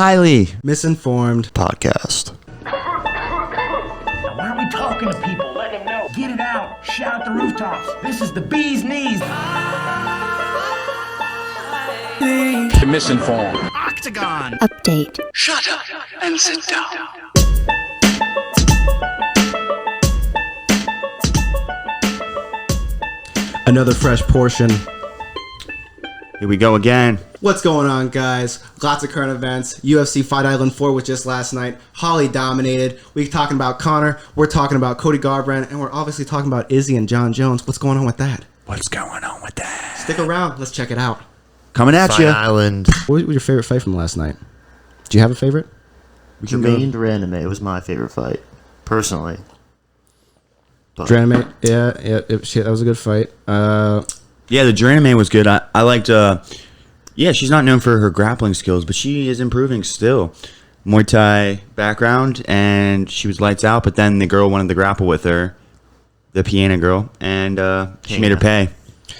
highly misinformed podcast. Now, why aren't we talking to people? Let them know. Get it out. Shout at the rooftops. This is the bee's knees. Misinformed. Octagon. Update. Shut up and sit down. another fresh portion. Here we go again. What's going on, guys? Lots of current events. UFC Fight Island 4 was just last night. Holly dominated. We're talking about Conor. We're talking about Cody Garbrandt. And we're obviously talking about Izzy and John Jones. What's going on with that? What's going on with that? Stick around. Let's check it out. Coming at Fight you. Island. What was your favorite fight from last night? Do you have a favorite? Jermaine Durandame was my favorite fight, personally. But Dranamate? Yeah, that was a good fight. Yeah, the Durandame was good. I liked, yeah, she's not known for her grappling skills, but she is improving still. Muay Thai background, and she was lights out, but then the girl wanted to grapple with her, the Piana girl, and she made her pay.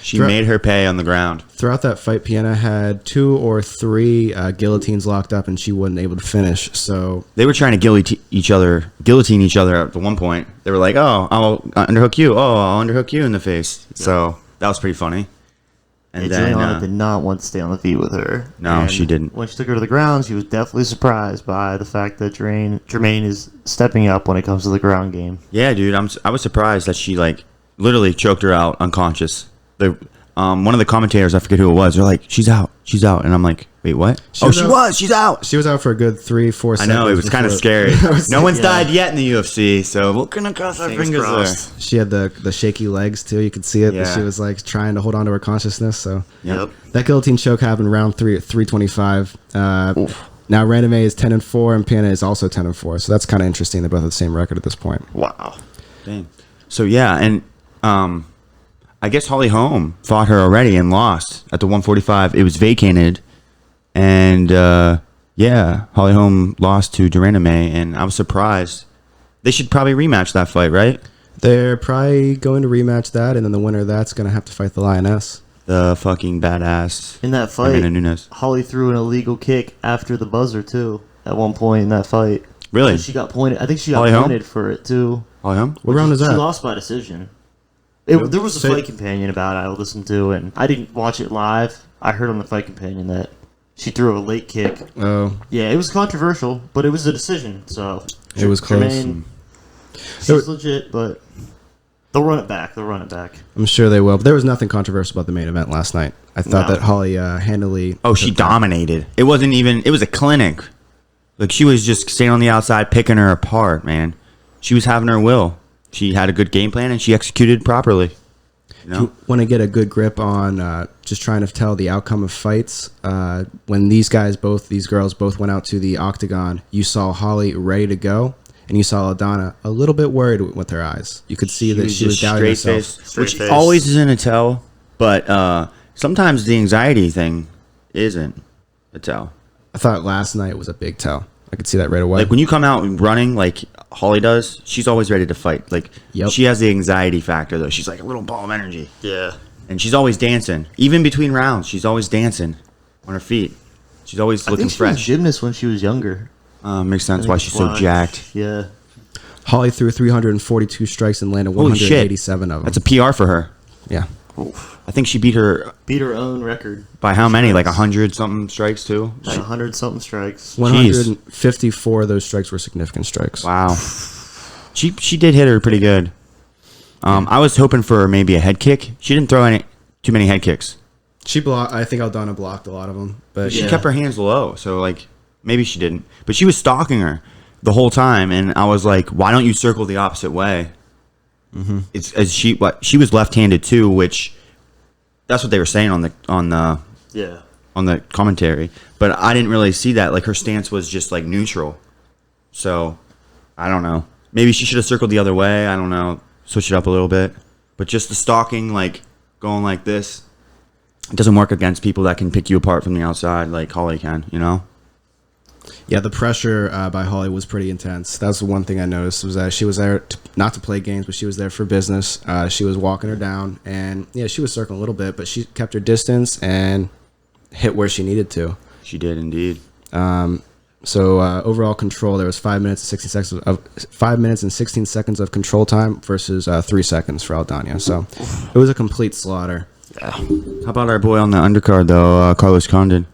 She made her pay on the ground. Throughout that fight, Piana had 2 or 3 guillotines locked up, and she wasn't able to finish. So They were trying to guillotine each other at one point. They were like, "Oh, I'll underhook you. Oh, I'll underhook you in the face." Yeah. So that was pretty funny. And Adriana did not want to stay on the feet with her. No, And she didn't. When she took her to the ground, she was definitely surprised by the fact that Jermaine is stepping up when it comes to the ground game. Yeah, dude, I was surprised that she literally choked her out unconscious. One of the commentators, I forget who it was, they're like, she's out, and I'm like, wait, what? She's out. She was out for a good 3-4 seconds. I know, it was kind of scary. No one's died yet in the UFC, so we're gonna cross our fingers there. She had the shaky legs too. You could see it. Yeah. She was like trying to hold on to her consciousness. So Yep. that guillotine choke happened round 3 at 325. Now Randame is 10-4 and Piana is also 10-4. So that's kind of interesting. They both have the same record at this point. Wow. Dang. So yeah, and I guess Holly Holm fought her already and lost at the 145. It was vacated, and yeah, Holly Holm lost to Durandame, and I was surprised. They should probably rematch that fight, right? They're probably going to rematch that, and then the winner of that's going to have to fight the Lioness. The fucking badass. In that fight, Amanda Nunes. Holly threw an illegal kick after the buzzer, too, at one point in that fight. Really? She got pointed. I think she got Holly Holm? pointed for it, too. Holly Holm? What round is She that? lost by decision. There was a fight companion about it I listened to, and I didn't watch it live. I heard on the fight companion that she threw a late kick. Oh, Yeah, it was controversial, but it was a decision, so... It was close. Jermaine, she's legit, but they'll run it back. I'm sure they will. But there was nothing controversial about the main event last night. I thought that Holly handily... Oh, she dominated. It wasn't even... It was a clinic. Like, she was just staying on the outside, picking her apart, man. She was having her will. She had a good game plan, and she executed properly. You know? You want to get a good grip on just trying to tell the outcome of fights. When these girls both went out to the Octagon, you saw Holly ready to go, and you saw Aldana a little bit worried with her eyes. You could see that she was doubting herself. Which always isn't a tell, but sometimes the anxiety thing isn't a tell. I thought last night was a big tell. I could see that right away. Like when you come out running, like Holly does, she's always ready to fight. Like she has the anxiety factor though. She's like a little ball of energy. Yeah. And she's always dancing. Even between rounds, she's always dancing on her feet. She's always looking fresh. I think she was a gymnast when she was younger. Makes sense why she's so jacked. Yeah. Holly threw 342 strikes and landed 187 of them. That's a PR for her. Yeah. Oof. I think she beat her own record. By how many? Like 100-something strikes too? Like 100-something strikes. 154 of those strikes were significant strikes. Wow. She did hit her pretty good. I was hoping for maybe a head kick. She didn't throw too many head kicks. I think Aldana blocked a lot of them. But she kept her hands low, so like maybe she didn't. But she was stalking her the whole time, and I was like, why don't you circle the opposite way? Mm-hmm. It's as she was left-handed too, which that's what they were saying on the commentary. But I didn't really see that. Like her stance was just like neutral. So I don't know. Maybe she should have circled the other way. I don't know. Switch it up a little bit. But just the stalking, like going like this, it doesn't work against people that can pick you apart from the outside like Holly can. You know. Yeah, the pressure by Holly was pretty intense. That's the one thing I noticed was that she was there not to play games, but she was there for business. She was walking her down, and yeah, she was circling a little bit, but she kept her distance and hit where she needed to. She did indeed. So overall control, there was 5 minutes and 16 seconds of control time versus 3 seconds for Aldana. So it was a complete slaughter. How about our boy on the undercard though, Carlos Condon?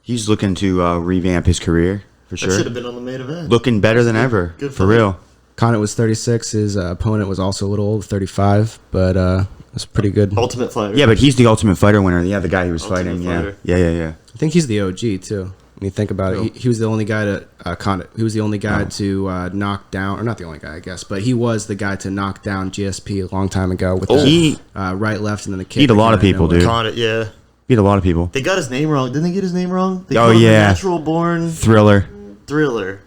He's looking to revamp his career for sure. That should have been on the main event. Looking better than ever, Good for fight. real. Condit was 36. His opponent was also a little old, 35, but it's pretty good. Ultimate Fighter. Yeah, but he's the Ultimate Fighter winner. Yeah, the guy he was Ultimate fighting. Fighter. Yeah. I think he's the OG too. When you think about it, he was the only guy to Condit. He was the only guy to knock down, or not the only guy, I guess, but he was the guy to knock down GSP a long time ago with He right, left, and then the kick. beat a lot of people, dude. Condit, yeah. Beat a lot of people. They got his name wrong. Didn't they get his name wrong? They Oh, called him the yeah. Natural Born Thriller.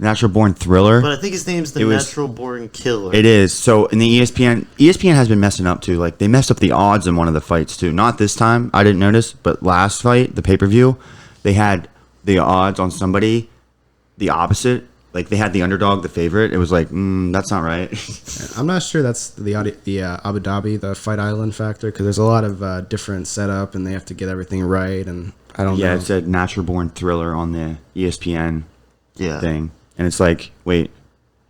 Natural Born Thriller. But I think his name's the It was- Natural Born Killer. It is. So in the ESPN has been messing up too. Like they messed up the odds in one of the fights too. Not this time, I didn't notice, but last fight, the pay-per-view, they had the odds on somebody the opposite. Like they had the underdog, the favorite. It was like, that's not right. I'm not sure that's the Abu Dhabi, the Fight Island factor, because there's a lot of different setup, and they have to get everything right. And I don't know. Yeah, it said Natural Born Thriller on the ESPN yeah. thing, and it's like, wait,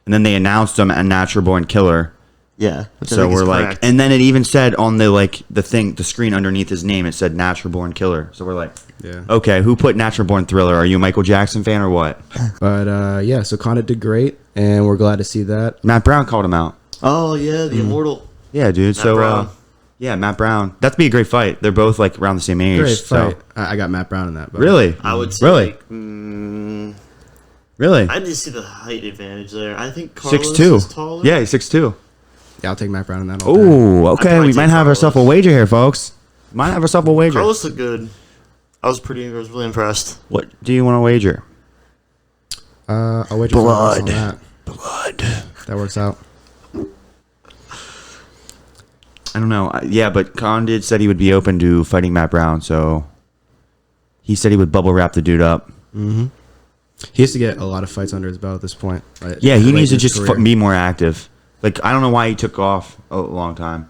and then they announced them a Natural Born Killer. Yeah. Which I So think is we're like, correct. and then it even said on the screen underneath his name, it said Natural Born Killer. So we're like, Yeah. okay, who put Natural Born Thriller? Are you a Michael Jackson fan or what? But yeah, so Condit did great, and we're glad to see that. Matt Brown called him out. Oh, yeah, the Immortal. Yeah, dude. Matt so Brown. yeah, Matt Brown. That'd be a great fight. They're both like around the same age. Great so. fight. I got Matt Brown in that. But Really? I would say. Really? Like, Really? I didn't see the height advantage there. I think Carlos 6'2". is taller. Yeah, he's 6'2". Yeah, I'll take Matt Brown in that. all day. Oh, I'd okay. probably We might take have Carlos. ourselves a wager here, folks. Might have ourselves a wager. Carlos looked good. I was really impressed. What do you want to wager? I'll wager $5 on that. Blood. That works out. I don't know. Yeah, but Condit said he would be open to fighting Matt Brown, so he said he would bubble wrap the dude up. He has to get a lot of fights under his belt at this point. Like, Yeah, he late needs in to his just career. be more active. Like, I don't know why he took off a long time.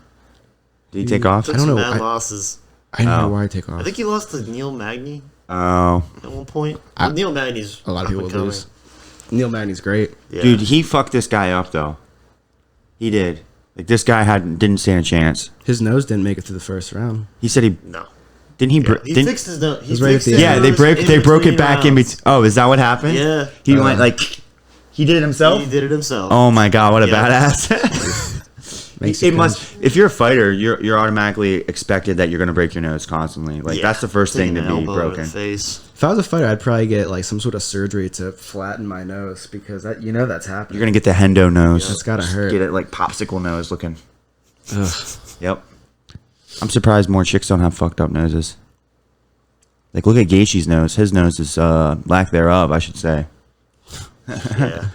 Did he take off? Took I don't some know. bad losses. I don't know Oh. why I take off. I think he lost to Neil Magny Oh. at one point. I- Neil Magny's a lot of people up and lose. Neil Magny's great. coming. Yeah. Dude, he fucked this guy up, though. He did. Like, this guy didn't stand a chance. His nose didn't make it through the first round. He said he... No. Didn't he... Yeah, br- he didn't, fixed his nose. He was right fixed at the his end. yeah, nose they in broke it between back in rounds. between... Oh, is that what happened? Yeah. He went, like... He did it himself? He did it himself. Oh, my God. What a Yeah. badass. Makes It you must. cringe. If you're a fighter, you're automatically expected that you're gonna break your nose constantly. Like Yeah. that's the first thing to Taking an be elbow to broken. the face. If I was a fighter, I'd probably get like some sort of surgery to flatten my nose because that that's happening. You're gonna get the hendo nose. It's gotta hurt. Get it like popsicle nose looking. Yep. I'm surprised more chicks don't have fucked up noses. Like look at Gaethje's nose. His nose is lack thereof, I should say. Yeah.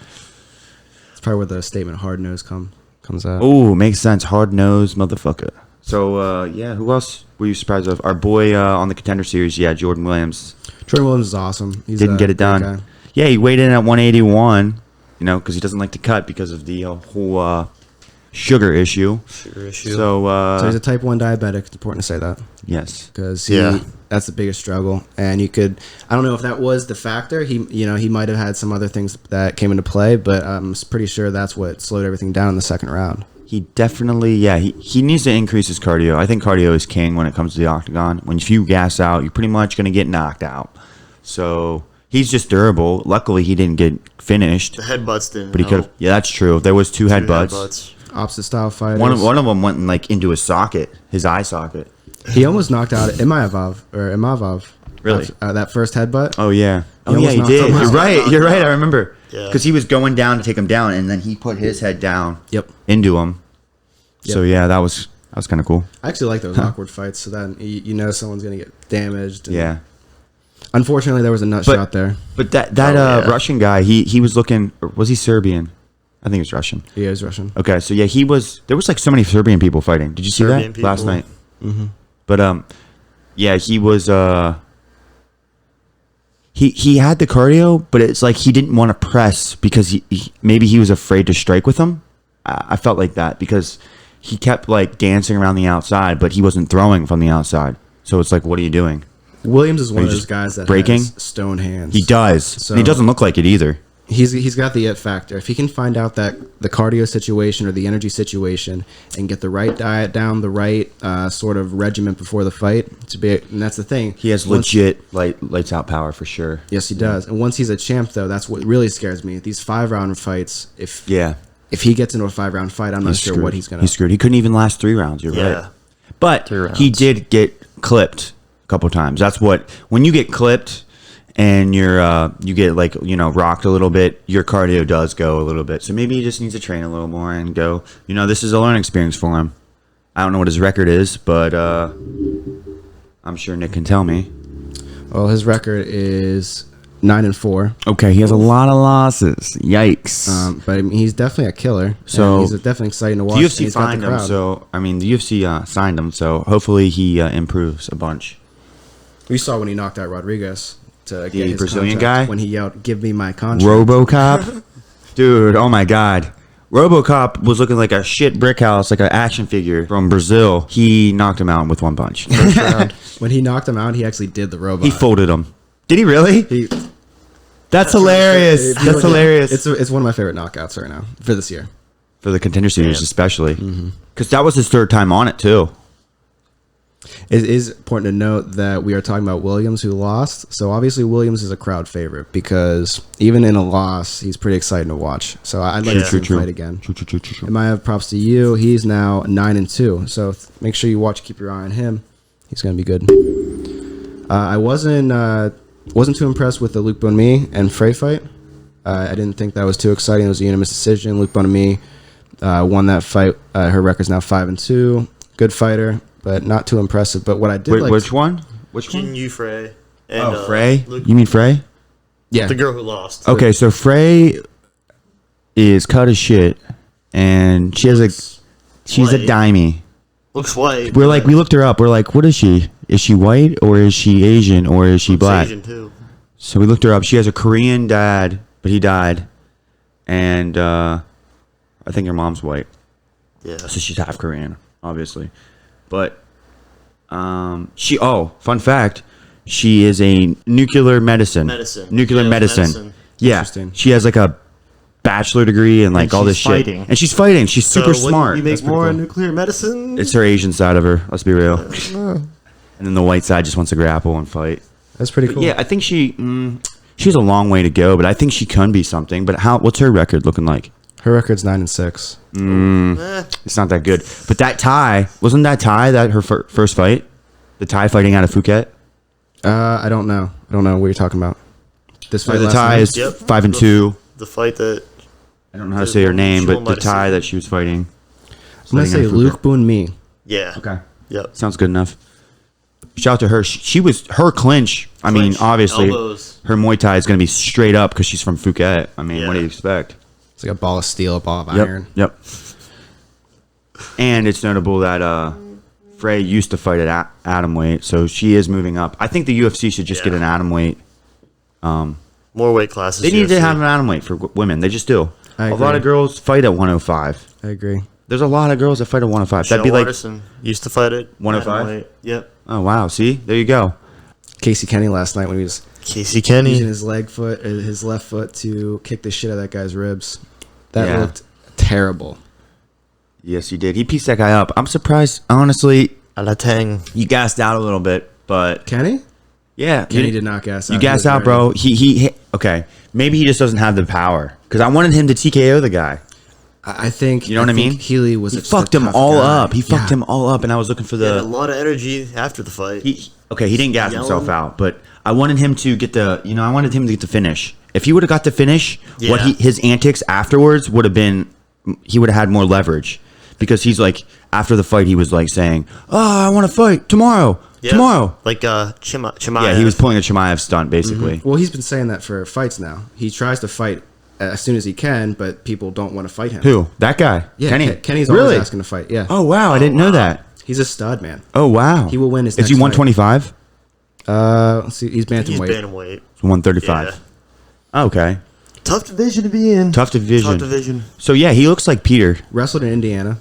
It's probably where the statement "hard nose" comes out. Oh, makes sense. Hard nose, motherfucker. So yeah, who else were you surprised of? Our boy on the Contender Series, yeah, Jordan Williams. Jordan Williams is awesome. He's Didn't a get it great done. guy. Yeah, he weighed in at 181. You know, because he doesn't like to cut because of the whole sugar issue. Sugar issue. So, So he's a type 1 diabetic. It's important to say that yes. because Yeah. that's the biggest struggle. And you could, I don't know if that was the factor. He might have had some other things that came into play, but I'm pretty sure that's what slowed everything down in the second round. He definitely, yeah, he needs to increase his cardio. I think cardio is king when it comes to the octagon. When if you gas out, you're pretty much going to get knocked out. So he's just durable. Luckily, he didn't get finished, The headbutts didn't. but he could have. Yeah, that's true. There was two headbutts. Opposite style fighters. One of them went like into his socket, his eye socket. He almost knocked out Imavov. Really? That first headbutt. Oh yeah. Oh almost yeah, he knocked did. him out. You're right. You're right. I remember. Yeah. Because he was going down to take him down, and then he put his head down. Yep. Into him. Yep. So yeah, that was kind of cool. I actually like those awkward fights, so that you know someone's gonna get damaged. And Yeah. Unfortunately, there was a nut But- shot there. But that yeah. Russian guy, he was looking. Or was he Serbian? I think he was Russian. He is Russian. Okay, so yeah, he was. There was like so many Serbian people fighting. Did you see Serbian that last people. night? Mm-hmm. But yeah, he was. He had the cardio, but it's like he didn't want to press because maybe he was afraid to strike with him. I felt like that because he kept like dancing around the outside, but he wasn't throwing from the outside. So it's like, what are you doing? Williams is one Are of you those just guys that breaking? has stone hands. He does. And he doesn't look like it either. He's got the it factor. If he can find out that the cardio situation or the energy situation and get the right diet down, the right sort of regimen before the fight, and that's the thing. He has legit lights out power for sure. Yes, he does. And once he's a champ, though, that's what really scares me. These 5-round fights. If he gets into a 5-round fight, I'm not sure what he's gonna. He's screwed. He couldn't even last 3 rounds. You're right. But he did get clipped a couple times. That's what when you get clipped. And you get rocked a little bit, your cardio does go a little bit. So maybe he just needs to train a little more and go, this is a learning experience for him. I don't know what his record is, but I'm sure Nick can tell me. Well, his record is 9-4. Okay, he has a lot of losses. Yikes. But I mean, he's definitely a killer. So he's definitely exciting to watch. The UFC signed him, the UFC signed him, so hopefully he improves a bunch. We saw when he knocked out Rodriguez. To get The his Brazilian contract, guy? when he yelled, "Give me my contract." RoboCop? Dude, oh my God. RoboCop was looking like a shit brick house, like an action figure from Brazil. He knocked him out with one punch. First round. When he knocked him out, he actually did the robot. He folded him. Did he really? That's hilarious. That's hilarious. It's one of my favorite knockouts right now for this year. For the Contender Series especially. Because that was his 3rd time on it too. It is important to note that we are talking about Williams, who lost. So obviously Williams is a crowd favorite because even in a loss, he's pretty exciting to watch. So I'd like to see him fight again. True. And I have props to you. He's now 9-2. So make sure you keep your eye on him. He's going to be good. I wasn't too impressed with the Luke Bonami and Frey fight. I didn't think that was too exciting. It was a unanimous decision. Luke Bonami won that fight. Her record's now 5-2. Good fighter, but not too impressive. But what I did which one? Which one? Jin Frey. And, Frey? Luke, You mean Frey? Yeah. the girl who lost. Okay, so Frey is cut as shit, and she's a dimey. Looks white. We looked her up. We're like, what is she? Is she white or is she Asian or is she black? Asian too. So we looked her up. She has a Korean dad, but he died, and I think her mom's white. Yeah. So she's half Korean, obviously. But fun fact, she is a nuclear medicine. Nuclear medicine. Yeah. Interesting. She has like a bachelor degree and all this fighting. shit. And she's fighting. She's super So smart. You make more nuclear medicine? It's her Asian side of her, let's be real. And then the white side just wants to grapple and fight. That's pretty cool. Yeah, I think she has a long way to go, but I think she can be something. But what's her record looking like? Her record's 9-6. It's not that good. But that Thai, wasn't that Thai that her first fight? The Thai fighting out of Phuket? I don't know. I don't know what you're talking about. This fight The last Thai night? is 5-2. The fight that... I don't know how to say her name, but the Thai that she was fighting. I'm going to say Luke Bonami. Yeah. Okay. Yep. Sounds good enough. Shout out to her. She was her clinch. I mean, obviously, elbows. her Muay Thai is going to be straight up because she's from Phuket. I mean, what do you expect? It's like a ball of steel, a ball of iron. Yep. And it's notable that Frey used to fight at atomweight, so she is moving up. I think the UFC should just get an atomweight. More weight classes. They need UFC. to have an atomweight for women. They just do. I A agree. lot of girls fight at 105. I agree. There's a lot of girls that fight at 105. That'd be like Watterson used to fight at 105? atomweight. Yep. Oh wow, see? There you go. Casey Kenny last night when he was Casey Kenny. using his his left foot to kick the shit out of that guy's ribs. That Yeah. looked terrible. Yes, he did. He pieced that guy up. I'm surprised. Honestly, Alatang. you gassed out a little bit, but Kenny? yeah, Kenny did not gas out. You He gassed was out, very- bro. He okay. Maybe he just doesn't have the power because I wanted him to TKO the guy. I think You know what I mean? think Healy was He just a fucked him tough all guy. up. He fucked him all up, and I was looking for He had a the. lot of energy after the fight. He didn't gas himself Yelling. out, but I wanted him to get the. I wanted him to get the finish. If he would have got the finish, Yeah. his antics afterwards would have been, he would have had more leverage, because he's like after the fight he was like saying, "Oh, I want to fight tomorrow, Yep. tomorrow." Like Chimaev. Yeah, he was pulling a Chimaev stunt basically. Well, he's been saying that for fights now. He tries to fight as soon as he can, but people don't want to fight him. Who? That guy? Yeah, Kenny. Kenny's really always asking to fight. Yeah. Oh wow, I didn't know that. He's a stud, man. Oh wow, He will win his Is he next fight. 125? Let's see. He's He's bantamweight. bantamweight. 135. Okay, Tough division to be in. tough division. Tough division. So yeah, he looks like Peter. Wrestled in Indiana,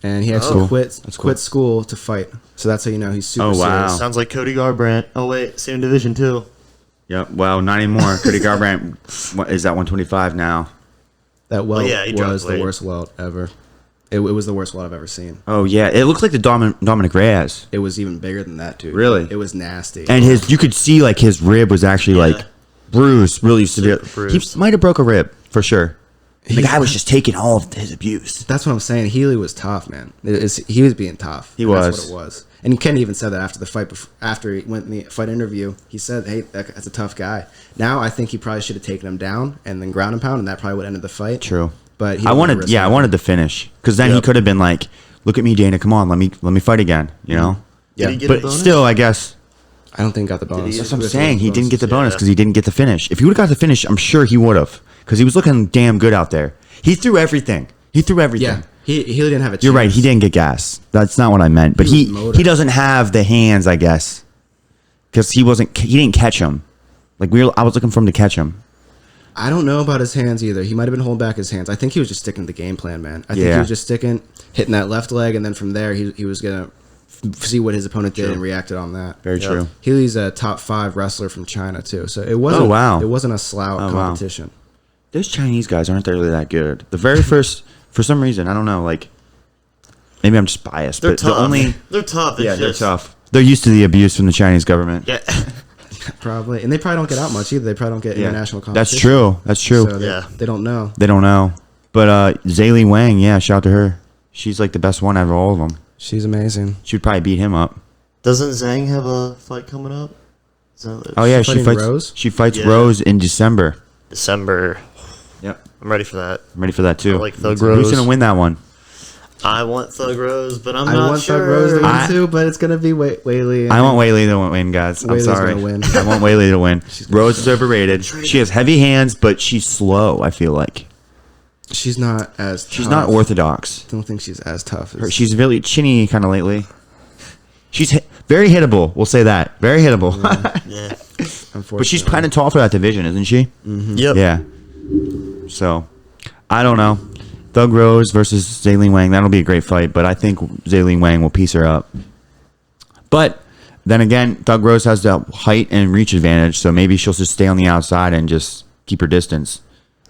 and he actually Oh, quit that's cool. school to fight. So that's how you know he's super Oh, wow. serious. Sounds like Cody Garbrandt. Oh wait, same division too. Yep. Well, not anymore. Cody Garbrandt is at 125 now. That welt yeah, he dropped was the weight. worst welt ever. It was the worst welt I've ever seen. Oh yeah, it looks like the Dominic Reyes. It was even bigger than that, dude. Really? It was nasty. And you could see like his rib was actually like bruised, really severe. bruised. He might have broke a rib for sure. The He- guy was just taking all of his abuse. That's what I'm saying. Healy was tough, man. He was being tough. He And was. That's what it was. And Ken even said that after the fight. After he went in the fight interview, he said, "Hey, that's a tough guy." Now I think he probably should have taken him down and then ground and pound, and that probably would have ended the fight. True. But he I didn't wanted, risk yeah, I that. wanted the finish because then he Yep. could have been like, "Look at me, Dana. Come on, let me fight again." You know. Yeah, Did he get a But bonus? still, I guess I don't think he got the bonus. that's what I'm saying. He didn't get the bonus Yeah. because he didn't get the finish. If he would have got the finish, I'm sure he would have because he was looking damn good out there. He threw everything. He threw everything. Yeah, he didn't have a chance. You're right. He didn't get gas. That's not what I meant. But He was motor. he doesn't have the hands, I guess, because he didn't catch him. Like I was looking for him to catch him. I don't know about his hands either. He might have been holding back his hands. I think he was just sticking to the game plan, man. I think Yeah. he was just hitting that left leg, and then from there he was gonna see what his opponent did and reacted on that. Very Yeah. true. Healy's a top 5 wrestler from China too, so it wasn't. Oh, wow. It wasn't a slouch Oh, wow. competition. Those Chinese guys aren't really that good. The very first, for some reason, I don't know. Like maybe I'm just biased, They're but tough. the only They're tough. It's they're just, tough. They're used to the abuse from the Chinese government. Yeah. Probably, and they probably don't get out much either. They probably don't get Yeah. international competition. That's true. That's true. So Yeah. they don't know. They don't know. But Zaylee Wang, yeah, shout out to her. She's like the best one out of all of them. She's amazing. She would probably beat him up. Doesn't Zhang have a fight coming up? Is that Oh yeah, she fighting fights Rose? She fights Yeah. Rose in December. December. Yep. I'm ready for that. I'm ready for that too. I like Thug Who's Rose. gonna win that one? I want Thug Rose, but I'm I not want sure. Thug Rose to win I- too, but it's gonna be Whaley. I want Whaley to win, guys. I'm Whaley's sorry. gonna win. I want Whaley to win. Rose is overrated. She has heavy hands, but she's slow. I feel like She's not as. she's tough. not orthodox. I don't think she's as tough. As, She's really chinny kind of lately. She's very hittable. We'll say that. Very hittable. Yeah. But she's kind of tall for that division, isn't she? Yep. Yeah. So, I don't know. Thug Rose versus Zayleen Wang. That'll be a great fight, but I think Zayleen Wang will piece her up. But then again, Thug Rose has the height and reach advantage, so maybe she'll just stay on the outside and just keep her distance.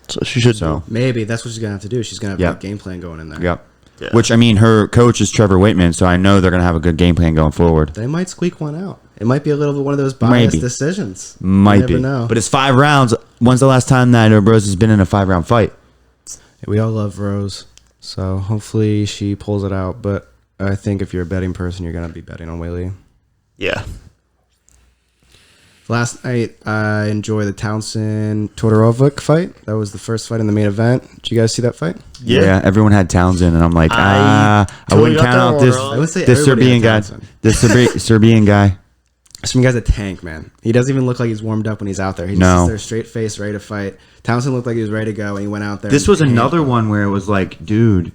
So she should. So, Maybe that's what she's gonna have to do. She's gonna have Yep. a game plan going in there. yep. Yeah. Which, I mean, her coach is Trevor Whitman, so I know they're going to have a good game plan going forward. They might squeak one out. It might be a little bit one of those biased Maybe. decisions. Might you never be. know. But it's 5 rounds. When's the last time that Rose has been in a 5-round fight? We all love Rose, so hopefully she pulls it out. But I think if you're a betting person, you're gonna be betting on Whaley. Yeah. Last night, I enjoyed the Townsend Todorovic fight. That was the first fight in the main event. Did you guys see that fight? Yeah. Everyone had Townsend, and I'm like, I totally wouldn't got count that out one this, wrong. I would say this everybody Serbian had guy. Townsend. This Serbian guy. Some guy's a tank, man. He doesn't even look like he's warmed up when he's out there. He just No. sits there straight face, ready to fight. Townsend looked like he was ready to go, and he went out there. This and was tanked. another one where it was like, dude,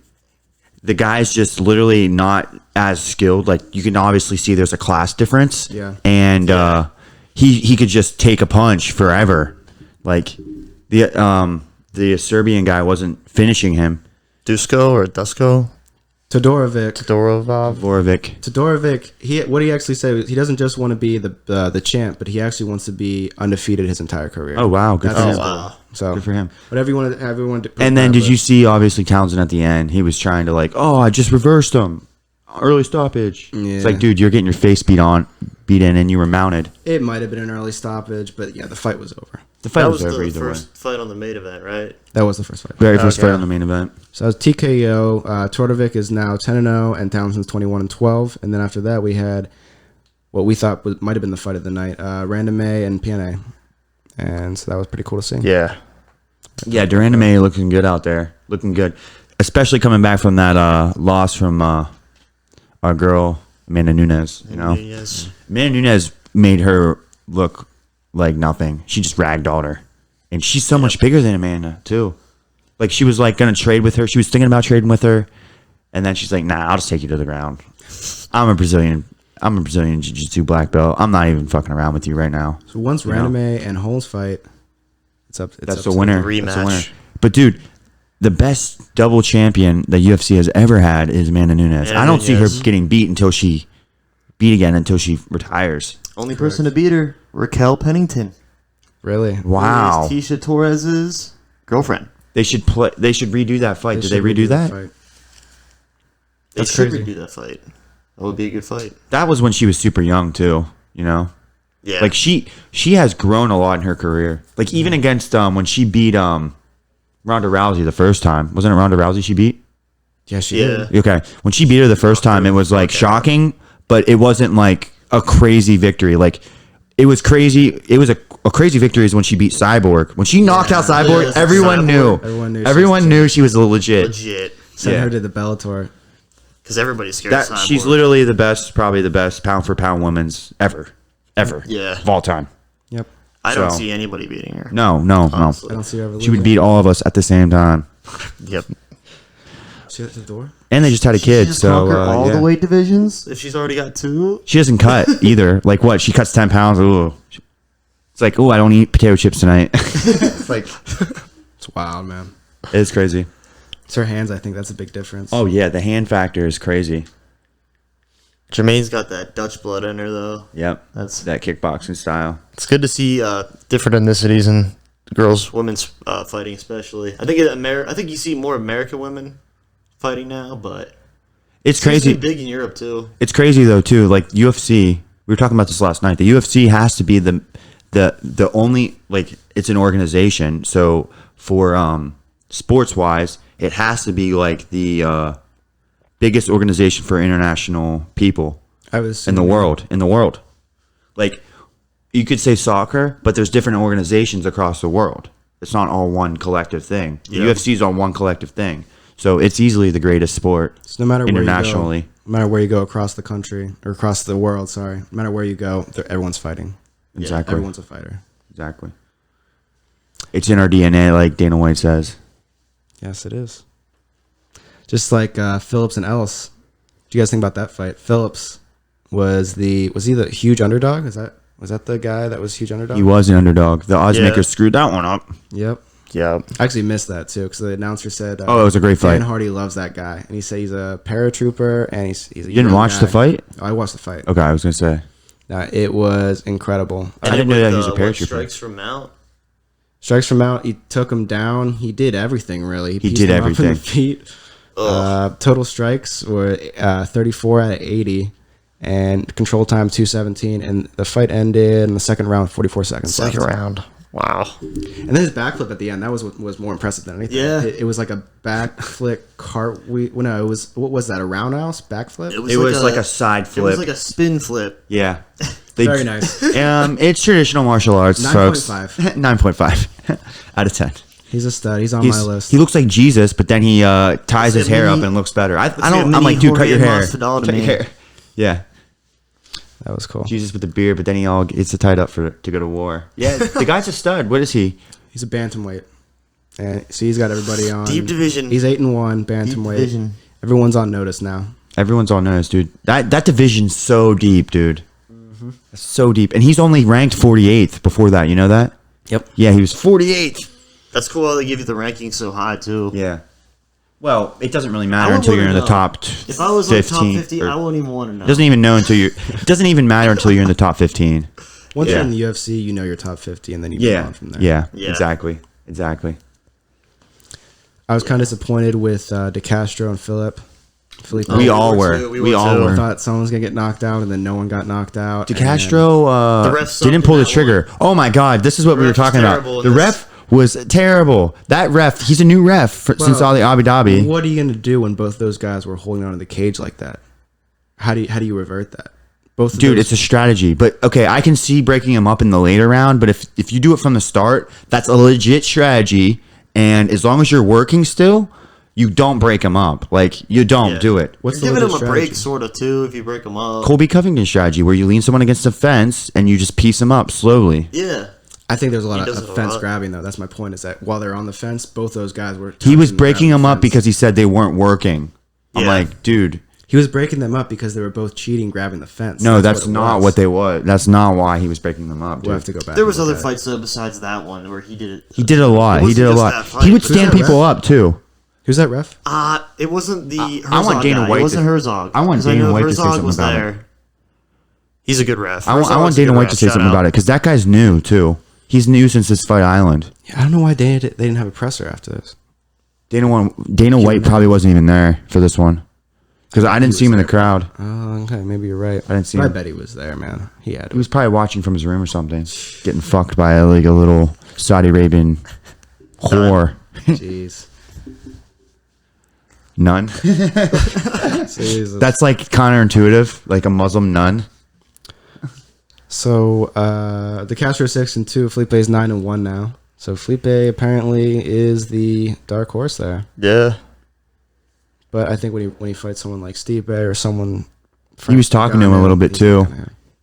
the guy's just literally not as skilled. Like, you can obviously see there's a class difference. Yeah. And he could just take a punch forever. Like, the Serbian guy wasn't finishing him. Dusko or Dusko? Todorovic. Vorovic. Todorovic. What he actually said was he doesn't just want to be the champ, but he actually wants to be undefeated his entire career. Oh, wow. Good That's for his him. goal. So Good for him. whatever you want to, everyone. And then did you see, obviously, Townsend at the end? He was trying to like, oh, I just reversed him. Early stoppage. It's Yeah. like, dude, you're getting your face beat in and you were mounted. It might have been an early stoppage, but yeah, the fight was over. The fight That was was over the either way. first fight on the main event, right? That was the first fight. Very first Okay. fight on the main event. So that was TKO. Todorovic is now 10-0, and Townsend's 21-12. And then after that, we had what we thought might have been the fight of the night: Randame and PNA. And so that was pretty cool to see. Yeah. Yeah, Durand May looking good out there. Looking good. Especially coming back from that loss from our girl, Amanda Nunes. You know? Yes. Amanda Nunes made her look like nothing. She just ragdolled her. And she's so much bigger than Amanda, too. Like, she was, like, going to trade with her. She was thinking about trading with her. And then she's like, nah, I'll just take you to the ground. I'm a Brazilian Jiu-Jitsu black belt. I'm not even fucking around with you right now. So once You know? Randame and Holmes fight, it's up. That's up the to winner. the That's the rematch. winner. But, dude, the best double champion that UFC has ever had is Amanda Nunes. Amanda I don't see her Nunes. getting beat until she beat again until she retires. Only person to beat her, Raquel Pennington. Really? Wow. Who is Tisha Torres's girlfriend. They should redo that fight. Did they redo that? fight. They That's should crazy. redo that fight. That would be a good fight. That was when she was super young too. You know. Yeah. Like she has grown a lot in her career. Like even against when she beat Ronda Rousey the first time. Wasn't it Ronda Rousey she beat? Yeah, she did. Okay. When she beat her the first time, it was like shocking, but it wasn't like a crazy victory. Like it was crazy. It was a crazy victory is when she beat Cyborg. When she knocked out Cyborg, Yeah, everyone knew. Everyone knew she was legit. Sent Yeah. her to the Bellator. Because everybody's scared of Cyborg. She's literally the best, probably the best pound for pound women's ever. Yeah. Of all time. Yep. I don't So- see anybody beating her. No. Honestly. I don't see her ever She would losing. beat all of us at the same time. Yep. She at the door? And they just had a She kid, just so conquer all yeah. the weight divisions if she's already got 2. She doesn't cut either. Like what? She cuts 10 pounds. Ooh. It's like, oh, I don't eat potato chips tonight. It's like, It's wild, man. it's crazy. It's her hands, I think that's a big difference. Oh yeah, the hand factor is crazy. Jermaine's got that Dutch blood in her, though. Yep, That's that kickboxing style. It's good to see different ethnicities and girls, women's fighting, especially. I think I think you see more American women fighting now, but It's it's crazy. been big in Europe too. It's crazy though too. Like UFC, we were talking about this last night. The UFC has to be the only, like, it's an organization. So for sports wise, it has to be like the biggest organization for international people I was in the world. Like you could say soccer, but there's different organizations across the world. It's not all one collective thing. The Yeah. UFC is all one collective thing. So it's easily the greatest sport So no matter where internationally. you go, no matter where you go across the country or across the world, sorry, no matter where you go, everyone's fighting. Exactly. Everyone's a fighter. Exactly. It's in our DNA, like Dana White says. Yes, it is. Just like Phillips and Ellis. What do you guys think about that fight? Phillips was he the huge underdog? Was that the guy that was huge underdog? He was an underdog. The odds Yeah. makers screwed that one up. Yep. Yeah. I actually missed that too because the announcer said, Oh, it was a great fight. Dan Hardy loves that guy, and he said he's a paratrooper, and he's a You didn't young watch the guy. fight? Oh, I watched the fight. Okay, I was gonna say. It was incredible. I didn't know that he was a What, paratrooper. Strikes from Mount. Strikes from out. He took him down. He did everything really. He pieced did him up in the everything. feet. Total strikes were 34 out of 80, and control time 217. And the fight ended in the second round, 44 seconds. left. Round. Wow. And then his backflip at the end. That was what was more impressive than anything. Yeah. It was like a backflip cartwheel. Well, no, it was what was that? A roundhouse backflip? It was like a side It was flip. like a spin flip. Yeah. Very nice. It's traditional martial arts, 9.5. folks. 9.5 out of 10. He's a stud. He's on my list. He looks like Jesus, but then he ties his like a hair mini- up and looks better. I like a don't. I'm mini like, dude, cut your Jorge hair. Masvidal to Cut your me. hair. Yeah, That was cool. Jesus with the beard, but then he all gets it tied up to go to war. Yeah, the guy's a stud. What is he? He's a bantamweight, and so he's got everybody on Deep division. He's 8-1 Deep bantamweight. division. Everyone's on notice now. Everyone's on notice, dude. That division's so deep, dude. It's so deep, and he's only ranked 48th before that. You know that? Yep. Yeah, he was 48th. That's cool how they give you the ranking so high too. Yeah. Well, it doesn't really I matter would until you're in wanna the know. top. If I was like top 15, 50, or- I wouldn't even want to know. Doesn't even know until you're. It doesn't even matter until you're in the top 15. Once Yeah. you're in the UFC, you know you're top 50, and then you move Yeah. on from there. Yeah. Yeah. Exactly. I was kind of disappointed with De Castro and Felipe. We all were. too. We all too. were. I thought someone was gonna get knocked out, and then no one got knocked out. De and- Castro The ref sucked didn't pull in the that trigger. Oh my God! This is what we were ref was talking about. terrible The in this. ref was terrible. That ref, he's a new ref since all the Abu Dhabi. What are you gonna do when both those guys were holding onto the cage like that? How do you revert that? Both of Dude, those- it's a strategy. But okay, I can see breaking him up in the later round. But if you do it from the start, that's a legit strategy. And as long as you're working still, you don't break him up. Like you don't Yeah. do it. What's You're the giving him legit a break, strategy? sort of too, if you break him up. Colby Covington strategy, where you lean someone against the fence and you just piece them up slowly. Yeah. I think there's a lot He does of it a fence lot. grabbing though. That's my point. Is that while they're on the fence, both those guys were. He was touching and breaking grabbing them the up fence. because he said they weren't working. I'm Yeah. like, dude, he was breaking them up because they were both cheating, grabbing the fence. no, that's it not was. what they was. That's not why he was breaking them up. We'll Dude. have to go back. There and was look other at it. fights though besides that one where he did it. He did a lot. It He did a wasn't lot. just that fight. He would Who's stand that people ref? up too. Who's that ref? It wasn't the Herzog I want Dana guy. White It wasn't to- Herzog. I want 'Cause Dana know White to say Herzog something was about it. there. He's a good ref. I want Dana White to say something about it because that guy's new too. He's new since this Fight Island. Yeah, I don't know why they didn't have a presser after this. Dana White probably wasn't even there for this one because I didn't see him in the crowd. Oh, okay, maybe you're right. I didn't see him. I bet he was there, man. He was probably watching from his room or something, getting fucked by like a little Saudi Arabian whore. Jeez. Nun. That's like counterintuitive, like a Muslim nun. So the Castro 6-2, Felipe's 9-1 now. So Felipe apparently is the dark horse there. Yeah. But I think when he fights someone like Stipe or someone, he was talking to him a little bit too,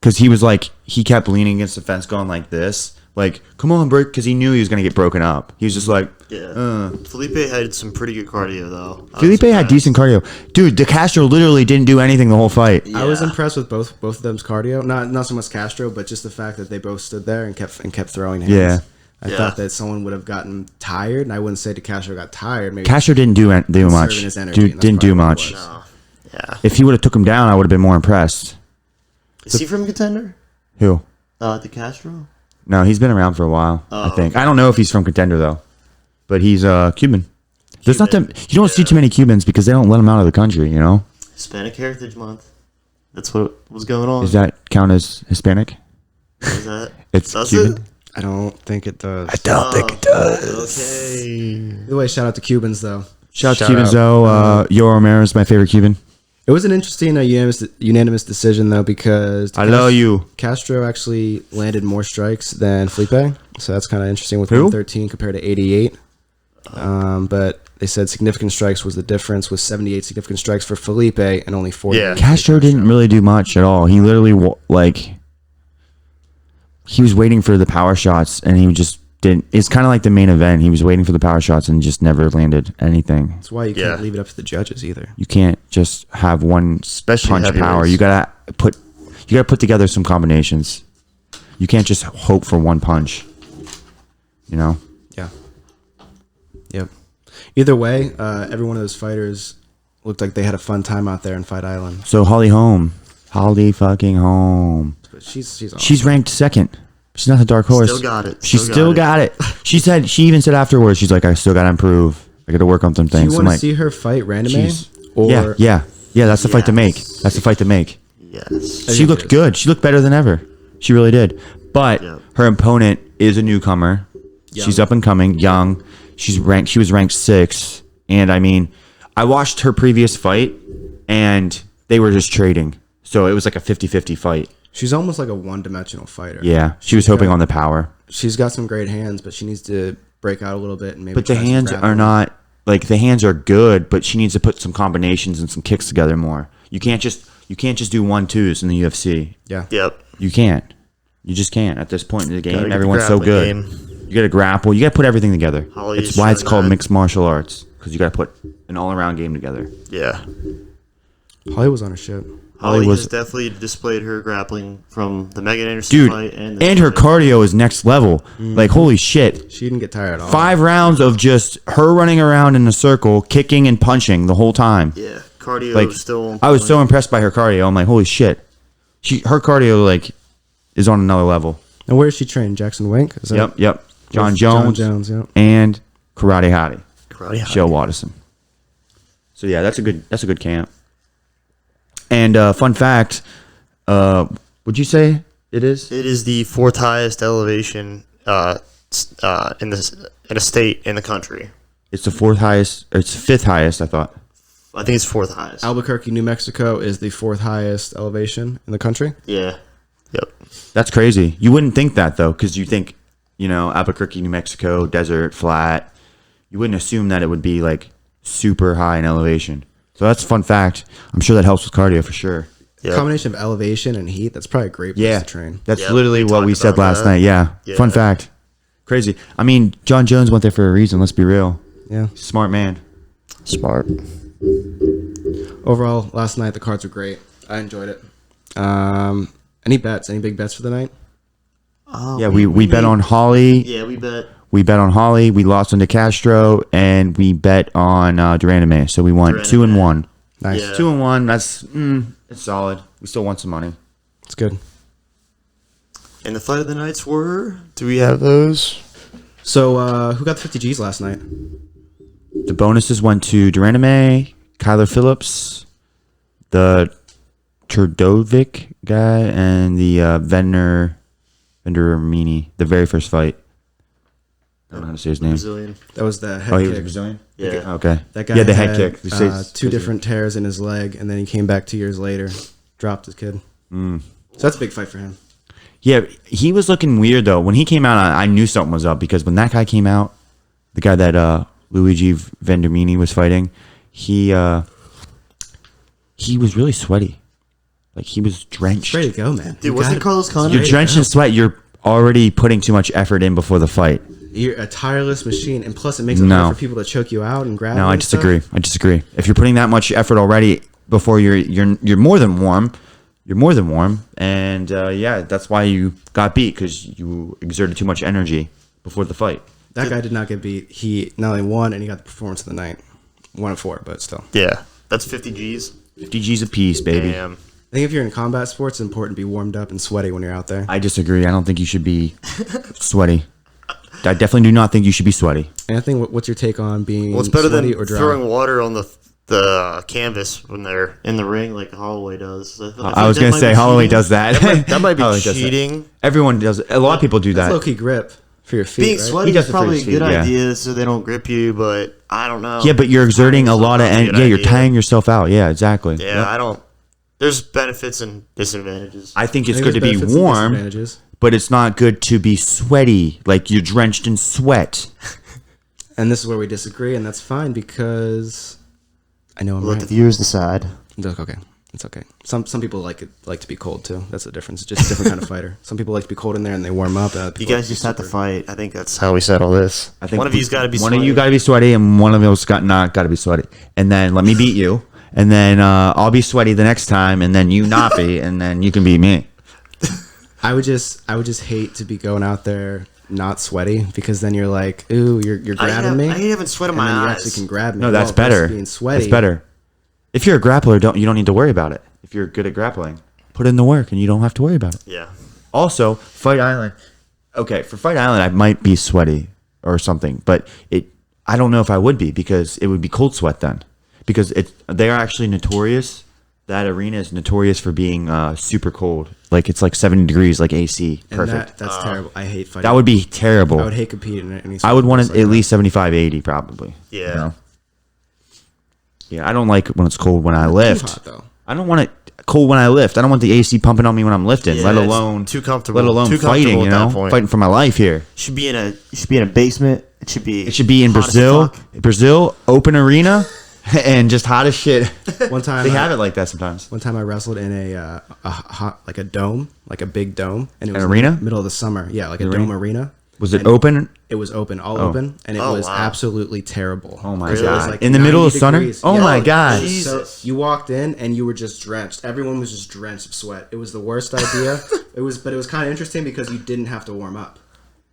because he was like he kept leaning against the fence, going like this, like "Come on, break," because he knew he was gonna get broken up. He was just like, "Yeah." Felipe had some pretty good cardio though. Felipe had decent cardio, dude. De Castro literally didn't do anything the whole fight. Yeah. I was impressed with both of them's cardio. Not so much Castro, but just the fact that they both stood there and kept throwing hands. Yeah. I thought that someone would have gotten tired, and I wouldn't say De Castro got tired. Maybe Castro didn't do much. Dude didn't do much. No. Yeah. If he would have took him down, I would have been more impressed. Is he from Contender? Who? De Castro? No, he's been around for a while. I think. Okay. I don't know if he's from Contender though, but he's Cuban. There's not them. You don't see too many Cubans because they don't let them out of the country. You know. Hispanic Heritage Month. That's what was going on. Does that count as Hispanic? Is that? It's Cuban. It? I don't think it does. I don't think it does. Okay. Either way, shout out to Cubans though. Shout out to Cubans though. Yo Romero is my favorite Cuban. It was an interesting unanimous decision though because I love you. Castro actually landed more strikes than Felipe, so that's kind of interesting with Who? 113 compared to 88. But they said significant strikes was the difference, with 78 significant strikes for Felipe and only 40. Yeah. Castro didn't really do much at all. He literally he was waiting for the power shots and he just didn't. It's kind of like the main event. He was waiting for the power shots and just never landed anything. That's why you can't leave it up to the judges either. You can't just have one Especially punch heavyweights. power. You gotta put together some combinations. You can't just hope for one punch. You know? Yeah. Yep. Either way, every one of those fighters looked like they had a fun time out there in Fight Island. So Holly fucking Holm. But she's awesome. She's ranked second. She's not the dark horse. Still got it. She still got it. She even said afterwards, she's like, I still gotta improve. I gotta work on some Do things. you want to see her fight Random? Or yeah. That's the fight to make. That's the fight to make. Yes. She looked good. She looked better than ever. She really did. But her opponent is a newcomer. Young. She's up and coming, young. She was ranked 6th. And I mean, I watched her previous fight and they were just trading. So it was like a 50-50 fight. She's almost like a one-dimensional fighter. Yeah. She was hoping on the power. She's got some great hands, but she needs to break out a little bit and maybe. But the hands are not like the hands are good, but she needs to put some combinations and some kicks together more. You can't just do 1-2s in the UFC. Yeah. Yep. You can't. You just can't at this point in the game. Gotta get Everyone's the so grappling good. game. You got to grapple. You got to put everything together. Holly That's is why it's showing called that. mixed martial arts, because you got to put an all-around game together. Yeah. Holly was on her shit. Holly was- has definitely displayed her grappling from the Megan Anderson Dude, fight and her cardio is next level. Like, holy shit. She didn't get tired at all. 5 rounds of just her running around in a circle, kicking and punching the whole time. Yeah, cardio Like, is still. I was so impressed by her cardio. I'm like, holy shit. Her cardio, like, is on another level. And where is she trained? Jackson Wink? Is that- Yep. John With Jones. John Jones, yep. And Karate Hottie. Karate Hottie. Shell Watterson. So yeah, that's a good camp. And fun fact, would you say it is? It is the 4th highest elevation in a state in the country. It's the 4th highest. Or it's 5th highest, I thought. I think it's 4th highest. Albuquerque, New Mexico is the 4th highest elevation in the country. Yeah. Yep. That's crazy. You wouldn't think that though, because you think, Albuquerque, New Mexico, desert, flat. You wouldn't assume that it would be like super high in elevation. So that's a fun fact. I'm sure that helps with cardio for sure. Yep. Combination of elevation and heat. That's probably a great place to train. That's Yeah, literally we what we talked said about last that. night. Yeah. Yeah. Fun fact. Crazy. I mean, John Jones went there for a reason. Let's be real. Yeah. Smart man. Smart. Overall, last night the cards were great. I enjoyed it. Any bets? Any big bets for the night? Yeah, we bet on Holly. Yeah, we bet. We bet on Holly. We lost on De Castro, and we bet on Durandame. So we won 2-1. Nice. Yeah. 2-1. That's it's solid. We still want some money. It's good. And the fight of the nights were. Do we have those? So, who got the 50 G's last night? The bonuses went to Duraname, Kyler Phillips, the Turdovic guy, and the Venderamini, the very first fight. I don't know how to say his name. Brazilian. That was the head Oh, kick. he was Brazilian? Yeah. Okay. That guy yeah, the head had, kick. two different tears in his leg, and then he came back 2 years later, dropped his kid. So that's a big fight for him. Yeah, he was looking weird, though. When he came out, I knew something was up because when that guy came out, the guy that Luigi Vendermini was fighting, he was really sweaty. Like, he was drenched. Ready to go, man. Dude, wasn't Carlos Condit? You're drenched in sweat. You're already putting too much effort in before the fight. You're a tireless machine, and plus it makes it No. hard for people to choke you out and grab. No, you I and disagree. stuff. I disagree. If you're putting that much effort already before you're more than warm, you're more than warm, and yeah, that's why you got beat because you exerted too much energy before the fight. That guy did not get beat. He not only won, and he got the performance of the night. 1 of 4, but still. Yeah. That's 50 G's. 50 G's a piece, baby. Damn. I think if you're in combat sports, it's important to be warmed up and sweaty when you're out there. I disagree. I don't think you should be sweaty. I definitely do not think you should be sweaty. Anthony, what's your take on being Well, it's better sweaty than or dry? throwing water on the canvas when they're in the ring like Holloway does. I I was going to say Holloway does that. That might be Holloway does that. cheating. Everyone does it. A lot of people do That's that. low-key grip for your feet, Being right? sweaty He does is it for probably a his good feet, yeah. idea so they don't grip you, but I don't know. Yeah, but you're exerting a lot of Probably a energy. good Yeah, you're idea. tiring yourself out. Yeah, exactly. Yeah, I don't. There's benefits and disadvantages. I think it's I think good to there's be benefits and warm, disadvantages. but it's not good to be sweaty, like you're drenched in sweat. And this is where we disagree, and that's fine because I know I'm Let right. the viewers decide. Look, okay, it's okay. Some people like to be cold too. That's the difference. It's just a different kind of fighter. Some people like to be cold in there and they warm up. You guys just have to fight. I think that's how we settle this. I think one of you's got to be. one sweaty. of you got to be sweaty, and one of those got to be sweaty. And then let me beat you, and then I'll be sweaty the next time, and then you not be, and then you can beat me. I would just hate to be going out there not sweaty because then you're like, ooh, you're grabbing me. I hate having sweat in and my then you eyes. actually can grab me. No, that's Well, versus better. Being sweaty. That's better. If you're a grappler, you don't need to worry about it. If you're good at grappling, put in the work, and you don't have to worry about it. Yeah. Also, Fight Island. Okay, for Fight Island, I might be sweaty or something, but I don't know if I would be because it would be cold sweat then. Because they are actually notorious. That arena is notorious for being super cold. Like it's like 70 degrees, like AC. And Perfect. that's terrible. I hate fighting. That would be terrible. I would hate competing in any. I would want it sports like at that. least 75, 80 probably. Yeah. You know? Yeah, I don't like when it's cold when I lift. Too hot though. I don't want it cold when I lift. I don't want the AC pumping on me when I'm lifting, Yeah, let it's alone too comfortable. Let alone Too fighting, comfortable you at that know? point. Fighting for my life here. You should be in a basement. It should be. It should be in hot as Brazil. fuck. Brazil, open arena, and just hot as shit. One time They have it like that sometimes. One time I wrestled in a hot like a dome, like a big dome, and it was An arena? in the middle of the summer. Yeah, like a Arena? dome arena. Was it And open? It was open, all open, and it Oh, was wow. absolutely terrible. Oh my Really? It was god! like In the middle 90 of summer? degrees. Oh Yeah. my god! Jesus. So you walked in and you were just drenched. Everyone was just drenched of sweat. It was the worst idea. But it was kind of interesting because you didn't have to warm up.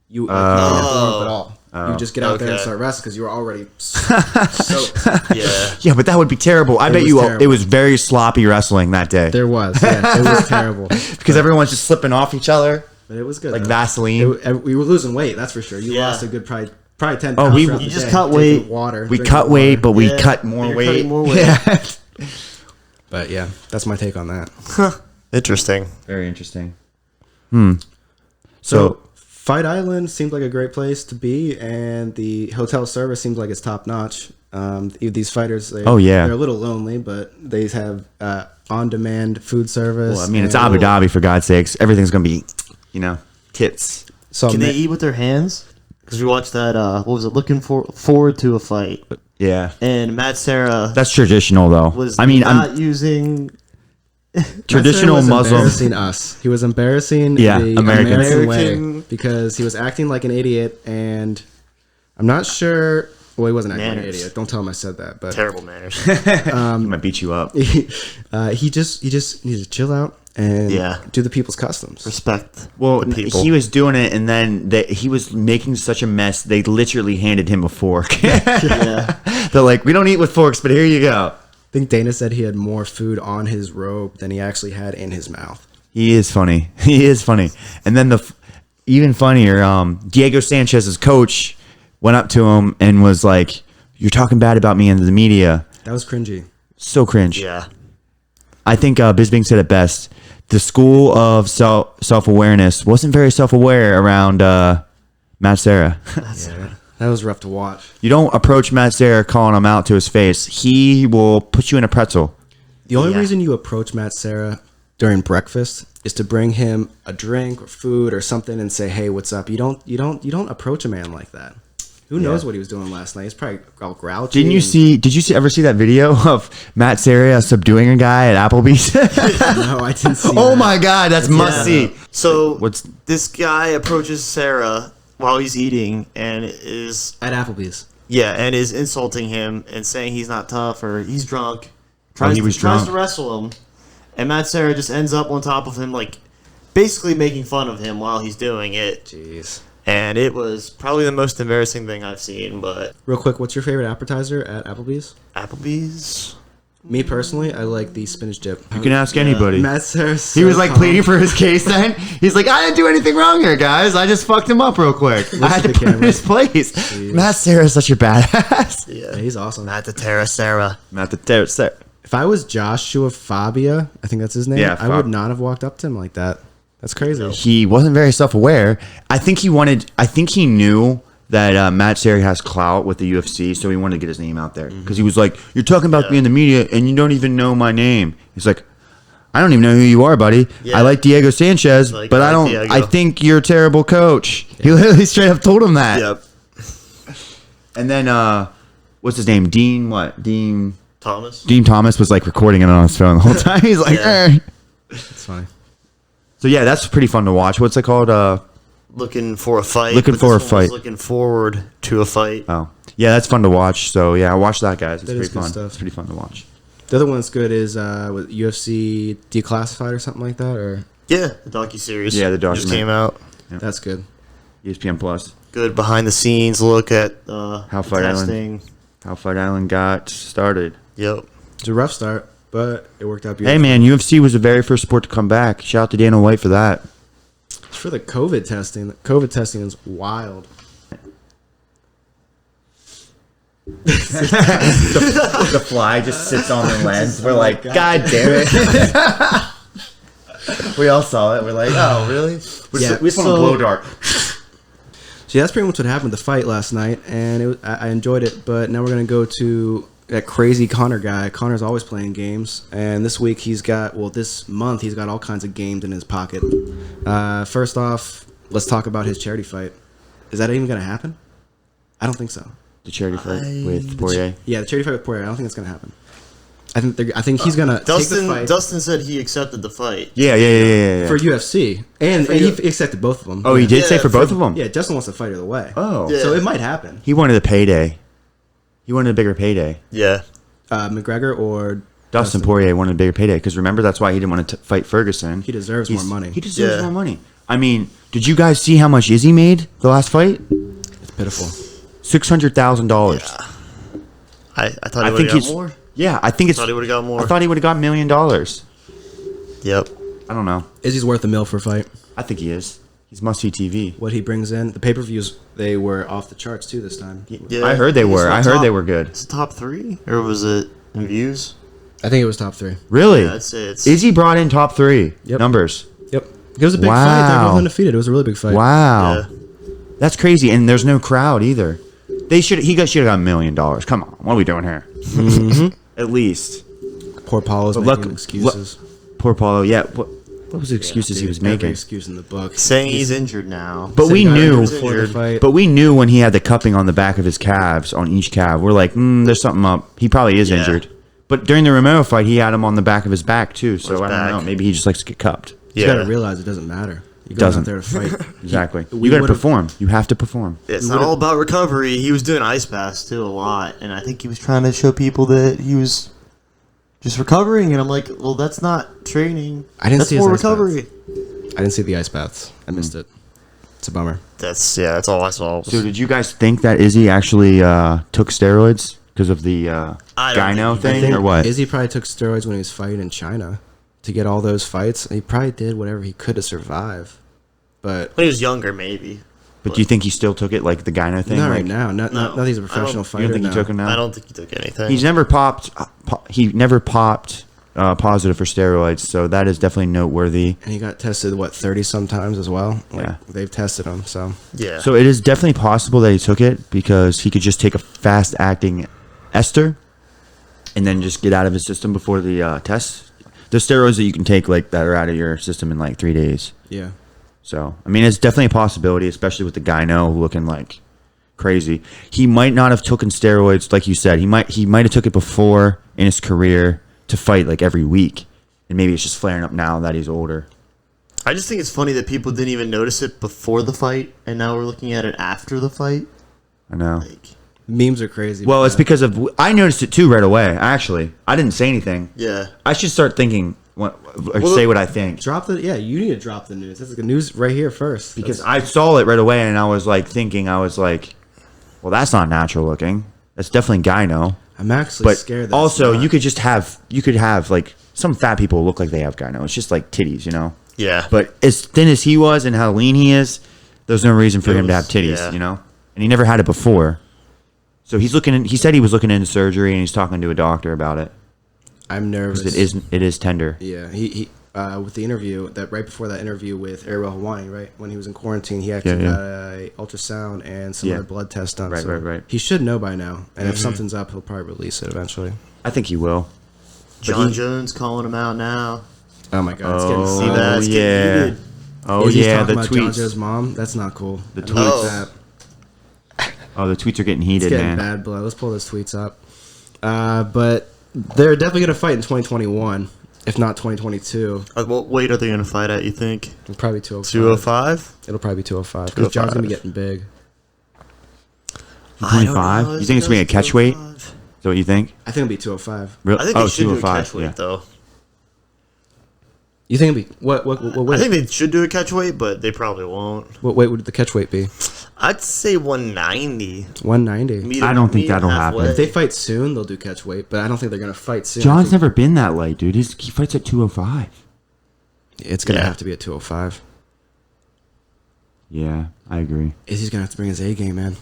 You didn't have to warm up at all. You just get out there and Okay. start wrestling because you were already soaked. Yeah. Yeah, but that would be terrible. I bet was you terrible. it was very sloppy wrestling that day There was, yeah, it was terrible. because everyone's just slipping off each other But it was good. like though. Vaseline. We were losing weight, that's for sure. You Yeah. lost a good probably 10 Oh, pounds. we- throughout You the just day, cut drinking weight. Water. We drinking cut weight, water. but we Yeah, cut more you're weight. cutting more weight. Yeah. But yeah, that's my take on that. Interesting. Very interesting. So Fight Island seems like a great place to be, and the hotel service seems like it's top notch. These fighters, Oh, yeah. they're a little lonely, but they have on-demand food service. Well, I mean, it's and- Abu Dhabi for God's sakes. Everything's gonna be, tits. So Can they eat with their hands? Because we watched that. What was it? Looking forward to a fight. Yeah, And Matt Serra that's traditional though. was I mean, not I'm using traditional was Muslim. embarrassing us. He was embarrassing Yeah, the Americans. American American- way because he was acting like an idiot, and I'm not sure. Well, he wasn't acting like an Manners. idiot. Don't tell him I said that. But terrible manners. He might beat you up. he just needs to chill out and Yeah. do the people's customs. Respect. Well, the people. he was doing it, and then he was making such a mess. They literally handed him a fork. Yeah. They're like, "We don't eat with forks, but here you go." I think Dana said he had more food on his robe than he actually had in his mouth. He is funny. He is funny. And then even funnier, Diego Sanchez's coach went up to him and was like, "You're talking bad about me in the media." That was cringy. So cringe. Yeah. I think Bisbing said it best. The school of self-awareness wasn't very self-aware around Matt Serra. Yeah, that was rough to watch. You don't approach Matt Serra calling him out to his face. He will put you in a pretzel. The only reason you approach Matt Serra during breakfast is to bring him a drink or food or something and say, "Hey, what's up?" You don't approach a man like that. Who knows what he was doing last night? He's probably all grouchy. Did you ever see that video of Matt Serra subduing a guy at Applebee's? No, I didn't see Oh that. my God, that's must see. So What's- this guy approaches Sarah while he's eating and is At Applebee's. and is insulting him and saying he's not tough or he's drunk. He was tries drunk. to wrestle him, and Matt Serra just ends up on top of him, like basically making fun of him while he's doing it. Jeez. And it was probably the most embarrassing thing I've seen. But Real quick, what's your favorite appetizer at Applebee's? Applebee's. Me personally, I like the spinach dip. You can ask anybody. Matt Serra's He was like pleading for his case then. He's like, "I didn't do anything wrong here, guys. I just fucked him up real quick. I had to the put him in camera. his place." Jeez. Matt Serra's such a badass. Yeah, he's awesome. Matt the Terra Sarah. Matt the Terror. If I was Joshua Fabia, I think that's his name, Yeah, I would not have walked up to him like that. That's crazy. He wasn't very self-aware. I think he knew that Matt Serra has clout with the UFC, so he wanted to get his name out there. Because he was like, "You're talking about me in the media, and you don't even know my name." He's like, "I don't even know who you are, buddy. Yeah. I like Diego Sanchez, Like, but I I like don't. Diego." I think you're a terrible coach." He literally straight up told him that. Yep. And then, what's his name? Dean Thomas. Thomas was like recording it on his phone the whole time. He's like, Yeah. "Eh." That's funny. So yeah, that's pretty fun to watch. What's it called? Looking for a fight. Looking but for this a one was fight. Looking forward to a fight. Oh, yeah, that's fun to watch. So yeah, watch that, guys. It's That is pretty good fun. stuff. It's pretty fun to watch. The other one that's good is with UFC Declassified or something like that, or Yeah, the docuseries. Yeah, the just document- came out. that's good. ESPN Plus. Good behind the scenes look at How Fight Island. testing. How Fight Island got started. Yep. It's a rough start, but it worked out Hey beautifully. man, UFC was the very first sport to come back. Shout out to Dana White for that. It's for the COVID testing. The COVID testing is wild. The fly just sits on the lens. We're like, God damn it. We all saw it. We're like, oh really? Yeah, We just want to so- blow dart. So yeah, that's pretty much what happened with the fight last night, and I enjoyed it. But now we're gonna go to that crazy Connor guy. Connor's always playing games, and this month he's got all kinds of games in his pocket. First off, let's talk about his charity fight. Is that even gonna happen? I don't think so. The charity fight with Poirier. Yeah, the charity fight with Poirier. I don't think it's gonna happen. I think he's gonna take the fight Dustin said he accepted the fight. Yeah. for UFC, and he accepted both of them. Oh, he did Yeah, say for both of them? Yeah, Justin wants to fight either way. Oh. Yeah. So it might happen. He wanted a payday. He wanted a bigger payday. Yeah. McGregor or Dustin Poirier wanted a bigger payday because remember that's why he didn't want to fight Ferguson. He deserves more money. He deserves Yeah. more money. I mean, did you guys see how much Izzy made the last fight? It's pitiful. $600,000. I thought I he would think have he's got more. Yeah, I think it's. Thought he would've got more. I thought he would have got $1 million. Yep. I don't know. Izzy's worth a mil for a fight. I think he is. He's must see TV. What he brings in, the pay-per-views, they were off the charts too this time. Yeah. I heard they were. He's I in heard top- they were good. It's top 3, or was it in views? I think it was top 3. Really? Yeah, I'd say it's. Izzy brought in top 3 Yep. numbers. Yep. It was a big fight. They were Wow. both undefeated. It was a really big fight. Wow. Yeah. That's crazy. And there's no crowd either. He should have got $1 million. Come on. What are we doing here? At least. Poor Paulo's But making look- excuses. Poor Paulo. Yeah. What was the excuses he was Every making? excuse in the book. Saying he's injured now. But we Said he got knew. injured before the fight. But we knew when he had the cupping on the back of his calves, on each calf. We're like, there's something up. He probably is Yeah. injured. But during the Romero fight, he had him on the back of his back too. So his I don't back. know. Maybe he just likes to get cupped. You Yeah. got to realize it doesn't matter. You Doesn't. go out there to fight. Exactly. We You got to would've- perform. You have to perform. It's not all about recovery. He was doing ice baths too a lot, and I think he was trying to show people that he was just recovering. And I'm like, well, that's not training. I didn't that's see his more ice recovery. I didn't see the ice baths. I missed it. It's a bummer. That's all I saw. So did you guys think that Izzy actually took steroids because of the I don't gyno think he thing or what? Izzy probably took steroids when he was fighting in China. to get all those fights. He probably did whatever he could to survive. But When he was younger, maybe. But do you think he still took it, like the gyno thing? not like, right now. Not that he's a professional You fighter. don't think no. he took it now? I don't think he took anything. He's never popped. He never popped positive for steroids, so that is definitely noteworthy. And he got tested 30 sometimes as well. Yeah. They've tested him. So yeah. So it is definitely possible that he took it because he could just take a fast-acting ester and then just get out of his system before the test. There's steroids that you can take like that are out of your system in like 3 days. yeah. So I mean, it's definitely a possibility, especially with the gyno looking like crazy. He might not have taken steroids, like you said. He might have took it before in his career to fight like every week, and maybe it's just flaring up now that he's older. I just think it's funny that people didn't even notice it before the fight, and now we're looking at it after the fight. I know. Like, Memes are crazy. Well, but, it's because of I noticed it too right away. Actually, I didn't say anything. yeah. I should start thinking say what I think. you need to drop the news. This is the news right here first. Because I saw it right away and I was like thinking, well, that's not natural looking. That's definitely gyno. I'm actually But scared. That also, it's not. you could have like some fat people look like they have gyno. It's just like titties, you know. Yeah. But as thin as he was and how lean he is, there's no reason for him to have titties, yeah. you know. And he never had it before. So he said he was looking into surgery and he's talking to a doctor about it. I'm nervous. Because it is tender. Yeah, he with the interview that right before that interview with Ariel Hawani, right when he was in quarantine, he actually got a ultrasound and some other blood test done. Right, so right. He should know by now, and if something's up, he'll probably release it eventually. I think he will. John Jones calling him out now. Oh my God, it's getting See so that? It's getting yeah. heated. Oh Izzy's yeah, talking the about John tweets. Joe's mom. That's not cool. The I don't like tweets. that. Oh, the tweets are getting It's heated, getting man. bad blood. Let's pull those tweets up. But they're definitely gonna fight in 2021, if not 2022. What weight are they going to fight at, you think? Probably 205. 205? It'll probably be 205 because John's gonna be getting big. 25? You think it's gonna be a catch weight? Is that what you think? I think it'll be 205. Real? I think they should do a catch weight, yeah. though. You think it'll be what weight? I think they should do a catch weight, but they probably won't. What weight would the catch weight be? I'd say 190. 190. I don't think that'll happen. If they fight soon, they'll do catch weight, but I don't think they're gonna fight soon. I John's think never been that light, dude. He fights at 205. it's gonna Yeah. have to be at 205. Yeah, I agree. Izzy's gonna have to bring his A game, man.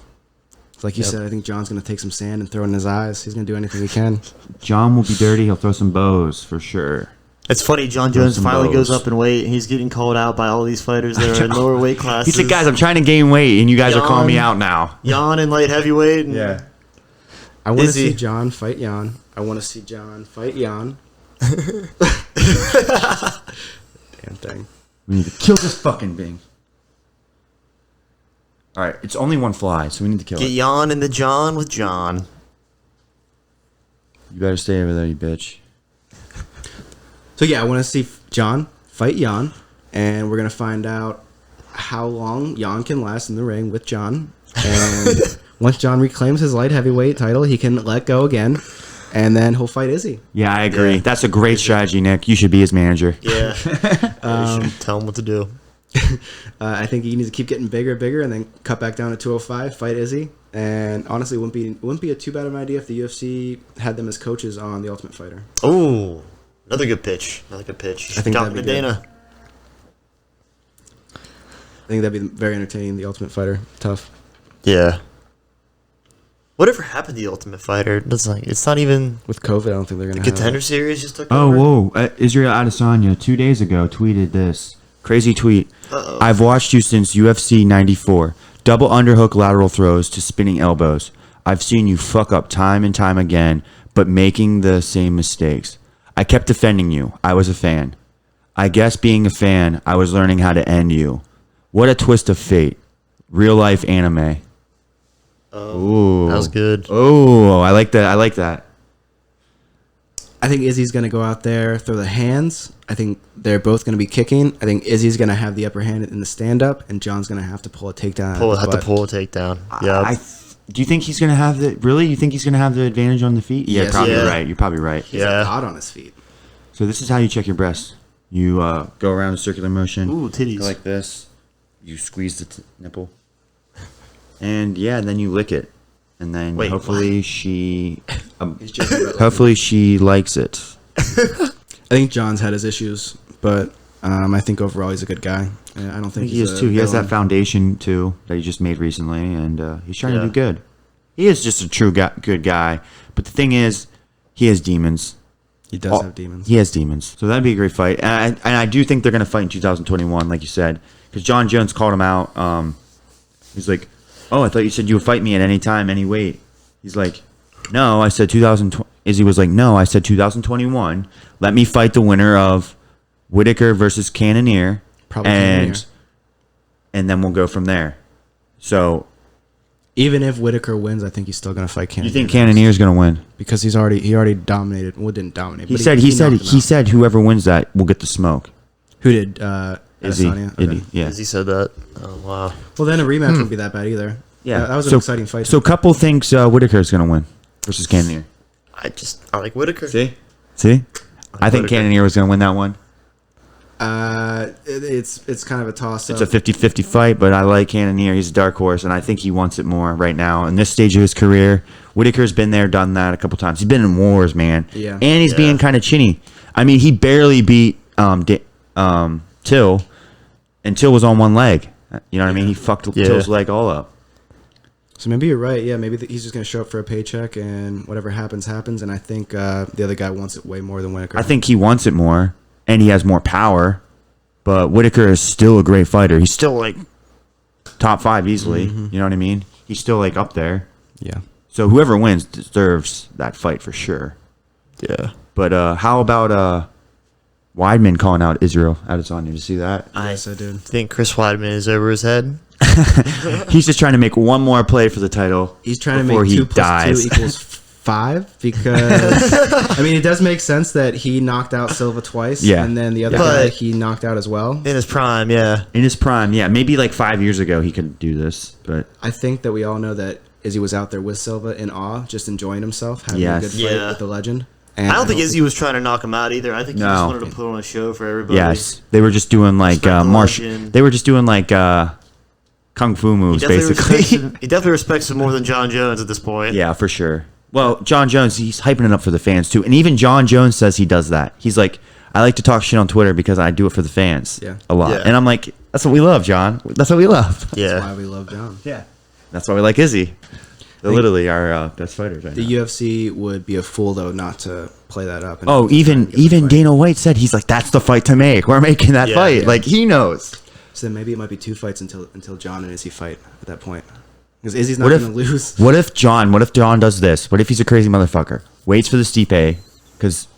Like you said, I think John's gonna take some sand and throw it in his eyes. He's gonna do anything he can. John will be dirty. He'll throw some bows for sure. It's funny, John Jones some finally bows. goes up in weight, and he's getting called out by all these fighters that are in lower weight classes. He said, "Guys, I'm trying to gain weight, and you guys are calling me out now." Jan in light heavyweight. And I want to Izzy. see John fight Jan. I want to see John fight Jan. Damn thing. We need to kill this fucking thing. All right, it's only one fly, so we need to kill Get it. Jan in the John with John. You better stay over there, you bitch. So yeah, I want to see John fight Jan, and we're gonna find out how long Jan can last in the ring with John. And once John reclaims his light heavyweight title, he can let go again, and then he'll fight Izzy. Yeah, I agree. Yeah. That's a great strategy, Nick. You should be his manager. Yeah. You should tell him what to do. I think he needs to keep getting bigger, and then cut back down to 205, fight Izzy. And honestly, it wouldn't be a too bad of an idea if the UFC had them as coaches on The Ultimate Fighter. Oh, another good pitch. I think I think talking that'd to be good. Dana. I think that'd be very entertaining. The Ultimate Fighter, tough. Yeah. Whatever happened to the Ultimate Fighter? It's not even With COVID, I don't think they're gonna Contender have Series just took Oh, over. whoa. Israel Adesanya 2 days ago tweeted this. Crazy tweet. Uh-oh. I've watched you since UFC 94. Double underhook lateral throws to spinning elbows. I've seen you fuck up time and time again, but making the same mistakes. I kept defending you. I was a fan. I guess being a fan, I was learning how to end you. What a twist of fate. Real life anime. Ooh. That was good. Oh, I like that. I like that. I think Izzy's going to go out there, throw the hands. I think they're both going to be kicking. I think Izzy's going to have the upper hand in the stand-up, and John's going to have to pull a takedown. Have to pull a takedown. Yeah. Do you think he's going to have the... Really? You think he's going to have the advantage on the feet? Yeah, Yes, probably yeah. right. You're probably right. He's Yeah. hot on his feet. So this is how you check your breasts. You go around in circular motion. Ooh, titties. Go like this. You squeeze the nipple. And yeah, then you lick it. And then hopefully she... He's joking about hopefully she likes it. I think John's had his issues, but I think overall he's a good guy. I don't I think think he is too. He has that foundation too that he just made recently, and he's trying to do good. He is just a true good guy. But the thing is, he has demons. He does have demons. He has demons. So that'd be a great fight. And I do think they're going to fight in 2021, like you said. Because John Jones called him out. He's like, oh, I thought you said you would fight me at any time, any weight. He's like, no, I said 2020. Izzy was like, no, I said 2021. Let me fight the winner of Whitaker versus Cannonier. Probably Cannonier. And then we'll go from there. So... Even if Whitaker wins, I think he's still going to fight Cannonier. You think Cannonier's going to win? Because he already dominated. Well, didn't dominate. He but said whoever wins that will get the smoke. Who did? Izzy. Adesanya? Okay. Izzy, yeah. Izzy said that. Oh wow. Well, then a rematch wouldn't be that bad either. Yeah, that was an exciting fight. So couple thinks Whitaker's going to win versus Cannonier. I like Whitaker. See? I think Whitaker. Cannonier was going to win that one. It's kind of a toss up. It's a 50-50 fight, but I like Cannonier. He's a dark horse, and I think he wants it more right now. In this stage of his career, Whitaker's been there, done that a couple times. He's been in wars, man. Yeah. And he's being kind of chinny. I mean, he barely beat Till, and Till was on one leg. You know what I mean? He fucked Till's leg all up. So maybe you're right. Yeah, maybe he's just going to show up for a paycheck, and whatever happens, happens. And I think the other guy wants it way more than Whitaker. I think he wants it more, and he has more power. But Whitaker is still a great fighter. He's still like top 5 easily. You know what I mean? He's still like up there. Yeah. So whoever wins deserves that fight for sure. Yeah. But how about Weidman calling out Israel Adesanya? Did you see that? Yes, I did. think Chris Weidman is over his head. He's just trying to make one more play for the title. He's trying to before make he 2 plus dies. 2 equals 5 because I mean it does make sense that he knocked out Silva twice, and then the other guy But- he knocked out as well. In his prime, yeah. In his prime, yeah. Maybe like 5 years ago he could do this, but I think that we all know that Izzy was out there with Silva in awe, just enjoying himself, having a good fight Yeah. with the legend. And I don't think Izzy was trying to knock him out either. I think he No. just wanted to put on a show for everybody. yes, they were just doing like Respect the martial. legend. They were just doing like kung fu moves, basically. He definitely respects him more than John Jones at this point. Yeah, for sure. Well, John Jones, he's hyping it up for the fans too, and even John Jones says he does that. He's like, I like to talk shit on Twitter because I do it for the fans. Yeah. A lot, Yeah. and I'm like, that's what we love, John. That's what we love. Yeah. that's why we love John. Yeah, that's why we like Izzy. They're literally our best fighters right The now. UFC would be a fool though not to play that up. And Oh, try and get the even fight. Dana White said he's like, that's the fight to make. We're making that Yeah, fight. yeah. Like he knows. So then maybe it might be 2 fights until John and Izzy fight at that point. Because Izzy's not What going if to lose. What if John does this? What if he's a crazy motherfucker? Waits for the Stipe because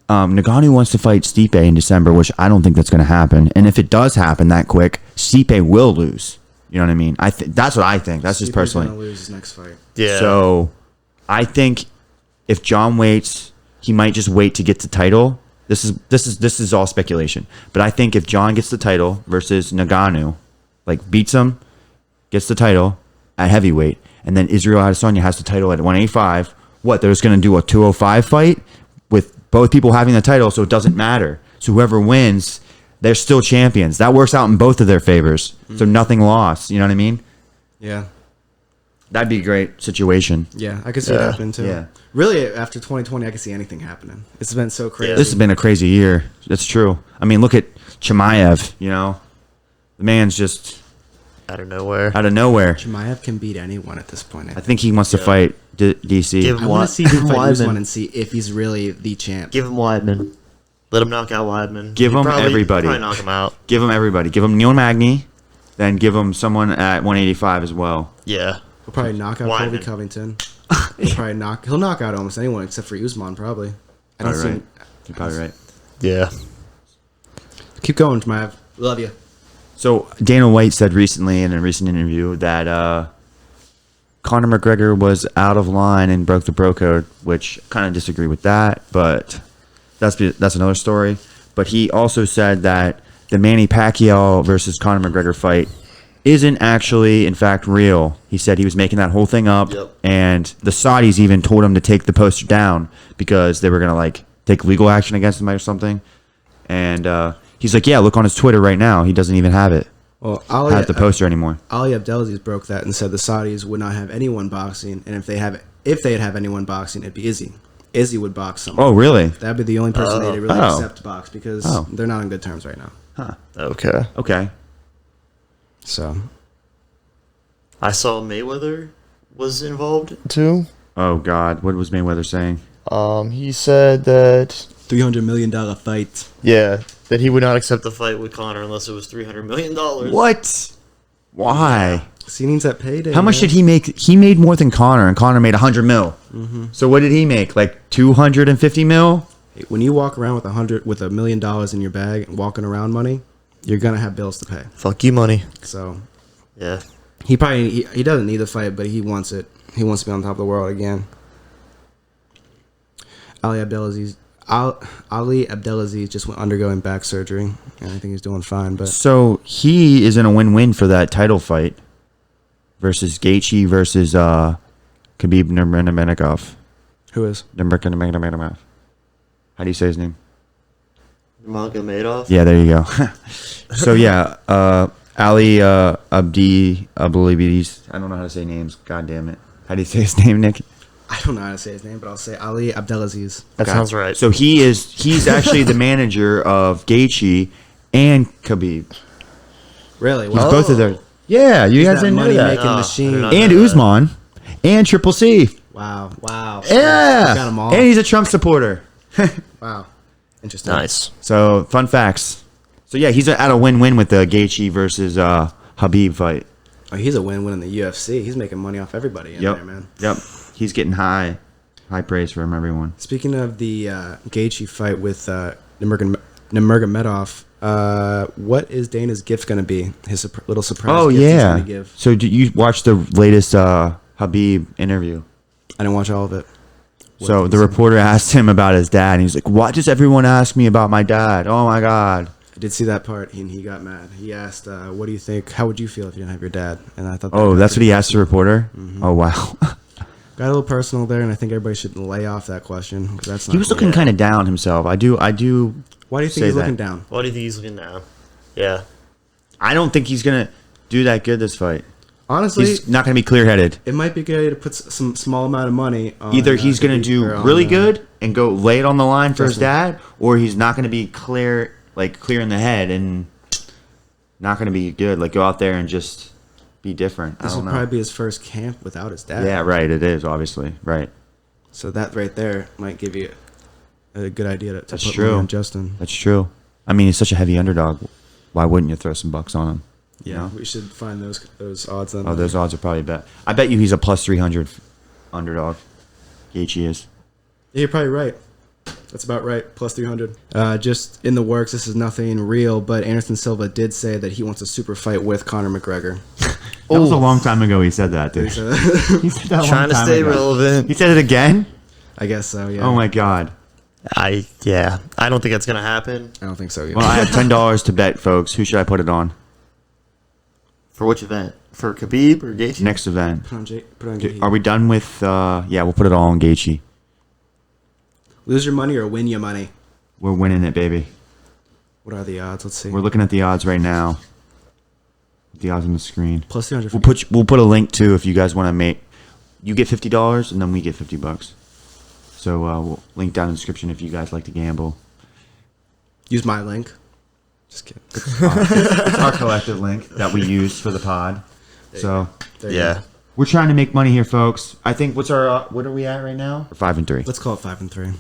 Ngannou wants to fight Stipe in December, which I don't think that's going to happen. And if it does happen that quick, Stipe will lose. You know what I mean? That's what I think. That's just Stipe's personally. gonna lose his next fight. Yeah. So I think if John waits, he might just wait to get the title. This is all speculation. But I think if John gets the title versus Ngannou, like beats him, gets the title at heavyweight, and then Israel Adesanya has the title at 185, what, they're just going to do a 205 fight with both people having the title, so it doesn't matter. So whoever wins, they're still champions. That works out in both of their favors. So nothing lost. You know what I mean? Yeah. That'd be a great situation. Yeah, I could see it happening too. Yeah. Really, after 2020, I could see anything happening. It's been so crazy. This has been a crazy year. That's true. I mean, look at Chimaev, you know? The man's just Out of nowhere. out of nowhere. Chimaev can beat anyone at this point. I think he wants to fight DC. Give I him want to see him fight Weidman. Usman and see if he's really the champ. Give him Weidman. Let him knock out Weidman. Give He'd him probably- everybody. Probably knock him out. Give him everybody. Give him Neil Magny, then give him someone at 185 as well. Yeah. He'll probably knock out Weidman. Colby Covington. He'll knock out almost anyone except for Usman probably. I don't Probably see. right. You're probably right. Yeah. Keep going, Chimaev. Love you. So Dana White said recently in a recent interview that Conor McGregor was out of line and broke the bro code, which kind of disagree with that, but that's another story. But he also said that the Manny Pacquiao versus Conor McGregor fight isn't actually, in fact, real. He said he was making that whole thing up, Yep. and the Saudis even told him to take the poster down because they were gonna like take legal action against him or something. And he's like, "Yeah, look on his Twitter right now. He doesn't even have it, Well, have the poster anymore." Ali Abdelaziz broke that and said the Saudis would not have anyone boxing, and if they'd have anyone boxing, it'd be Izzy. Izzy would box someone. Oh, really? That'd be the only person they'd really Oh. accept box because Oh. they're not on good terms right now. Okay. Okay. So I saw Mayweather was involved too. Oh God, what was Mayweather saying? He said that $300 million fight. that he would not accept the fight with Conor unless it was $300 million. What? Why? He needs that payday. How much man. did he make? He made more than Connor, and Connor made 100 mil. So what did he make? Like 250 mil? When you walk around with $1 million in your bag and walking around money, you're gonna have bills to pay. Fuck you, money. So Yeah. he doesn't need the fight, but he wants it. He wants to be on top of the world again. Ali Abdelaziz just went undergoing back surgery, and I think he's doing fine. But So he is in a win-win for that title fight versus Gaethje versus Khabib Nurmagomedov. who is? Nurmagomedov. How do you say his name? Magomadov. Yeah, there you go. So yeah, Ali Abdelaziz. I don't know how to say names. God damn it. How do you say his name, Nick? I don't know how to say his name, but I'll say Ali Abdelaziz. That sounds right. So he's actually the manager of Gaethje and Khabib. Really? He's Well, both of their. Yeah, you guys didn't know that. money-making machine. I did And know that. Usman and Triple C. Wow. Yeah, Got 'em all. and he's a Trump supporter. Wow. Interesting. Nice. So fun facts. So yeah, he's at a win-win with the Gaethje versus Khabib fight. Oh, he's a win-win in the UFC. He's making money off everybody in there, man. Yep. He's getting high praise from everyone. Speaking of the Gaethje fight with Nurmagomedov, what is Dana's gift going to be? His little surprise Oh gift he's yeah. going to give. So did you watch the latest Khabib interview? I didn't watch all of it. So the reporter asked him about his dad, and he's like, "Why does everyone ask me about my dad? Oh my God!" I did see that part, and he got mad. He asked, "What do you think? How would you feel if you didn't have your dad?" And I thought, Oh, got that's what pretty he asked the reporter. Oh wow. got a little personal there, and I think everybody should lay off that question because that's not. He was cool. looking kind of down himself. I do. Why do you think say he's that. looking down? What do you think he's looking now? Yeah. I don't think he's gonna do that good this fight. Honestly, He's not gonna be clear-headed. it might be good to put some small amount of money on. Either he's gonna Khabib do or on, really good and go lay it on the line for his Justin. dad, or he's not gonna be clear in the head and not gonna be good. Like go out there and just be different. This I will don't know. probably be his first camp without his dad. Yeah, right. It is obviously right. So that right there might give you a good idea to That's put true. money on Justin. That's true. I mean, he's such a heavy underdog. Why wouldn't you throw some bucks on him? You know? We should find those odds on. Oh, those odds are probably bet. I bet you he's a plus 300 underdog. Gaethje is. Yeah, you're probably right. That's about right. Plus 300. Just in the works. This is nothing real, but Anderson Silva did say that he wants a super fight with Conor McGregor. That was a long time ago. He said that, dude. So, He said that a Trying long to time stay ago. relevant. He said it again. I guess so. Yeah. Oh my god. I don't think that's gonna happen. I don't think so. Either. Well, I have $10 to bet, folks. Who should I put it on? For which event? For Khabib or Gaethje? Next event. Put on Gaethje. Are we done with? Yeah, we'll put it all on Gaethje. Lose your money or win your money. We're winning it, baby. What are the odds? Let's see. We're looking at the odds right now. The odds on the screen. Plus 300. We'll put a link too if you guys want to make. You get $50 and then we get $50. So we'll link down in the description if you guys like to gamble. Use my link. Just kidding. It's our collective link that we use for the pod. So There you Yeah. go. we're trying to make money here, folks. I think what are we at right now? We're 5-3. Let's call it 5-3.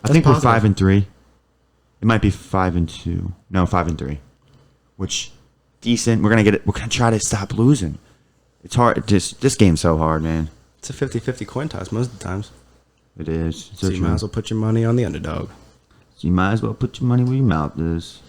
I think we're positive. 5-3. It might be 5-2. No, 5-3. Which decent. We're gonna get it. We're gonna try to stop losing. It's hard. This game's so hard, man. It's a 50-50 coin toss most of the times. It is. So you might as well put your money on the underdog. So you might as well put your money where your mouth is.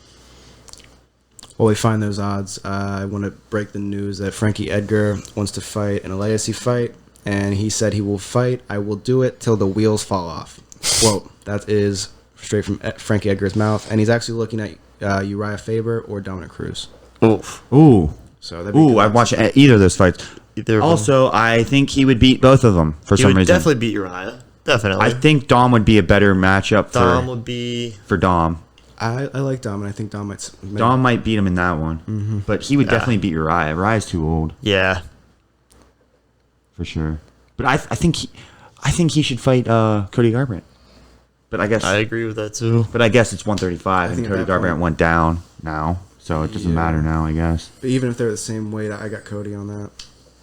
While we find those odds, I want to break the news that Frankie Edgar wants to fight in a legacy fight, and he said he will fight. I will do it till the wheels fall off. Quote. That is straight from Frankie Edgar's mouth, and he's actually looking at Uriah Faber or Dominic Cruz. Oof. Ooh. So that'd be good. I'd watch either of those fights. Either of them. Also, I think he would beat both of them for He some would reason. definitely beat Uriah. Definitely. I think Dom would be a better matchup Dom would be. for Dom. I like Dom, and I think Dom might. Dom might beat him in that one, but he would definitely beat Uriah. Uriah's too old Yeah. for sure. But I think he should fight Cody Garbrandt. But I guess I agree with that too. But I guess it's 135, and think at Cody that Garbrandt point- went down now, so it doesn't matter now. I guess But even if they're the same weight, I got Cody on that.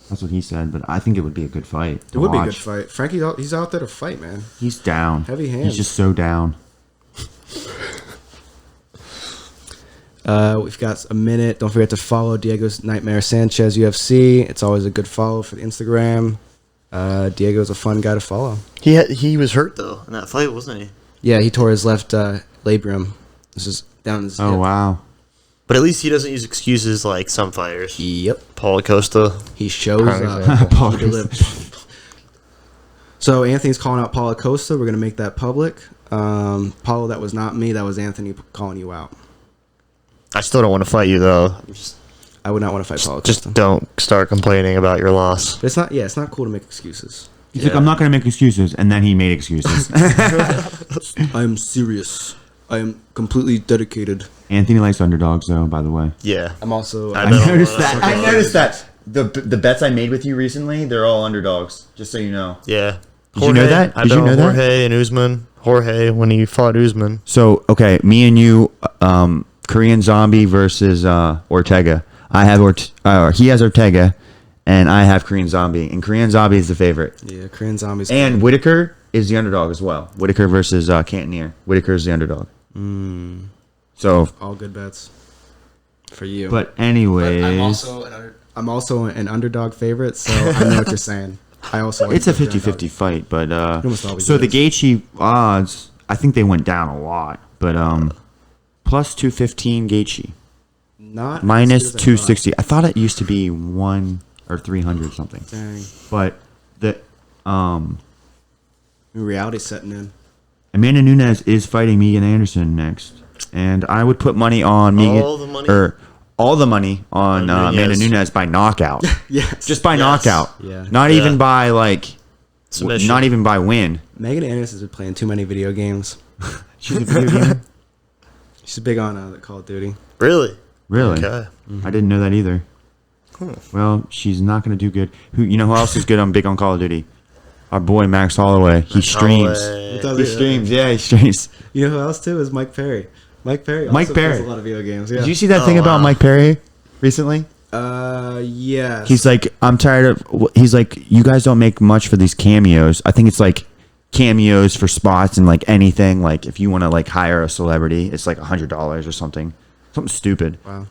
that's what he said. But I think it would be a good fight. It would be a good fight. Frankie, he's out there to fight, man. He's down. Heavy hands. He's just so down. We've got a minute. Don't forget to follow Diego's Nightmare Sanchez UFC. It's always a good follow for the Instagram. Diego's a fun guy to follow. He was hurt though in that fight, wasn't he? Yeah, he tore his left labrum. This is down his Oh hip. wow. But at least he doesn't use excuses like some fighters. Yep. Paul Acosta. He shows Prime up. example. He delivers. So Anthony's calling out Paul Acosta. We're going to make that public. Paulo, that was not me. That was Anthony calling you out. I still don't want to fight you though. I would not want to fight Paul Acosta. Just don't start complaining about your loss. But it's not. Yeah, it's not cool to make excuses. He's like, I'm not going to make excuses, and then he made excuses. I am serious. I am completely dedicated. Anthony likes underdogs, though. By the way, Yeah. I'm also. I I know. noticed that. I noticed that. The bets I made with you recently, they're all underdogs. Just so you know. Yeah. Did you know that? I Did bet you know on that? Jorge and Usman. Jorge when he fought Usman. So okay, me and you, Korean Zombie versus Ortega. I have he has Ortega, and I have Korean Zombie, and Korean Zombie is the favorite. Yeah, Korean Zombies. And Whitaker is the underdog as well. Whitaker versus Cantonier. Whitaker is the underdog. So, all good bets for you. but anyways, I'm also an underdog favorite, so I know what you're saying. I also like it's a the underdog. 50-50 fight. But almost always so the is. Gaethje odds, I think they went down a lot. But plus 215 Gaethje, Not minus as good as I 260. I thought it used to be 1 or 300 something. thought. Dang, But the reality setting in. Amanda Nunes is fighting Megan Anderson next, and I would put money on Megan All the money? all the money on On Amanda Nunes. Nunes by knockout. Yes, Just by Yes. knockout. Yeah. Not Yeah. even by like Submission. not even by win. Megan Anderson has been playing too many video games. She's a video gamer? She's big on the Call of Duty. Really? Really? Okay. I didn't know that either. Well, she's not going to do good. Who else is good on big on Call of Duty? Our boy Max Holloway. He streams. Holloway. He streams. Yeah, he streams. You know who else too is Mike Perry. Mike Perry. Also Mike plays Perry. a lot of video games. Yeah. Did you see that Oh, thing about wow. Mike Perry recently? Yes. He's like, I'm tired of. He's like, you guys don't make much for these cameos. I think it's like cameos for spots and like anything. Like if you want to like hire a celebrity, it's like $100 or something stupid. Wow.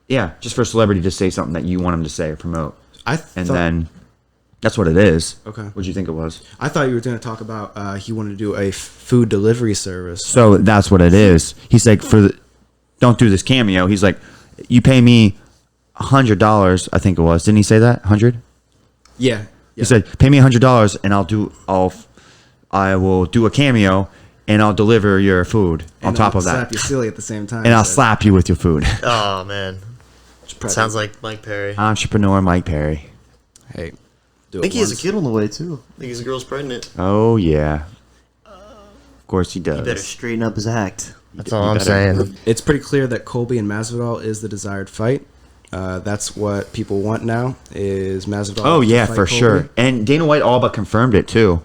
Yeah, just for a celebrity to say something that you want him to say or promote, And then that's what it is. Okay. What'd you think it was? I thought you were going to talk about he wanted to do a food delivery service. So that's what it is. He's like, don't do this cameo. He's like, you pay me $100. I think it was. Didn't he say that? 100. Yeah. He said, "Pay me $100, and I will do a cameo, and I'll deliver your food on top of slap that, you silly at the same time. and I'll slap you with your food." Oh man. Sounds like Mike Perry. Entrepreneur Mike Perry. Hey, do I think it he has a once. kid on the way too. I think his girl's pregnant. Oh yeah, of course he does. He better straighten up his act. That's You all I'm better. saying. It's pretty clear that Colby and Masvidal is the desired fight. That's what people want now. Is Masvidal? Oh to yeah, fight for Colby. sure. And Dana White all but confirmed it too.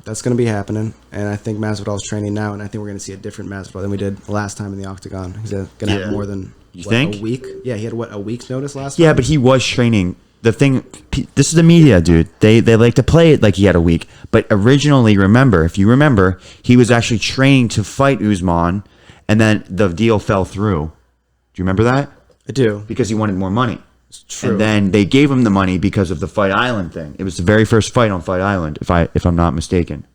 That's going to be happening, and I think Masvidal's training now, and I think we're going to see a different Masvidal than we did last time in the Octagon. He's going to Yeah. have more than You think? a week. Yeah, he had a week's notice last Yeah, time. but he was training. The thing, this is the media, dude. They like to play it like he had a week. But originally, if you remember, he was actually training to fight Usman, and then the deal fell through. Do you remember that? I do. Because he wanted more money. It's true. And then they gave him the money because of the Fight Island thing. It was the very first fight on Fight Island, if I'm not mistaken.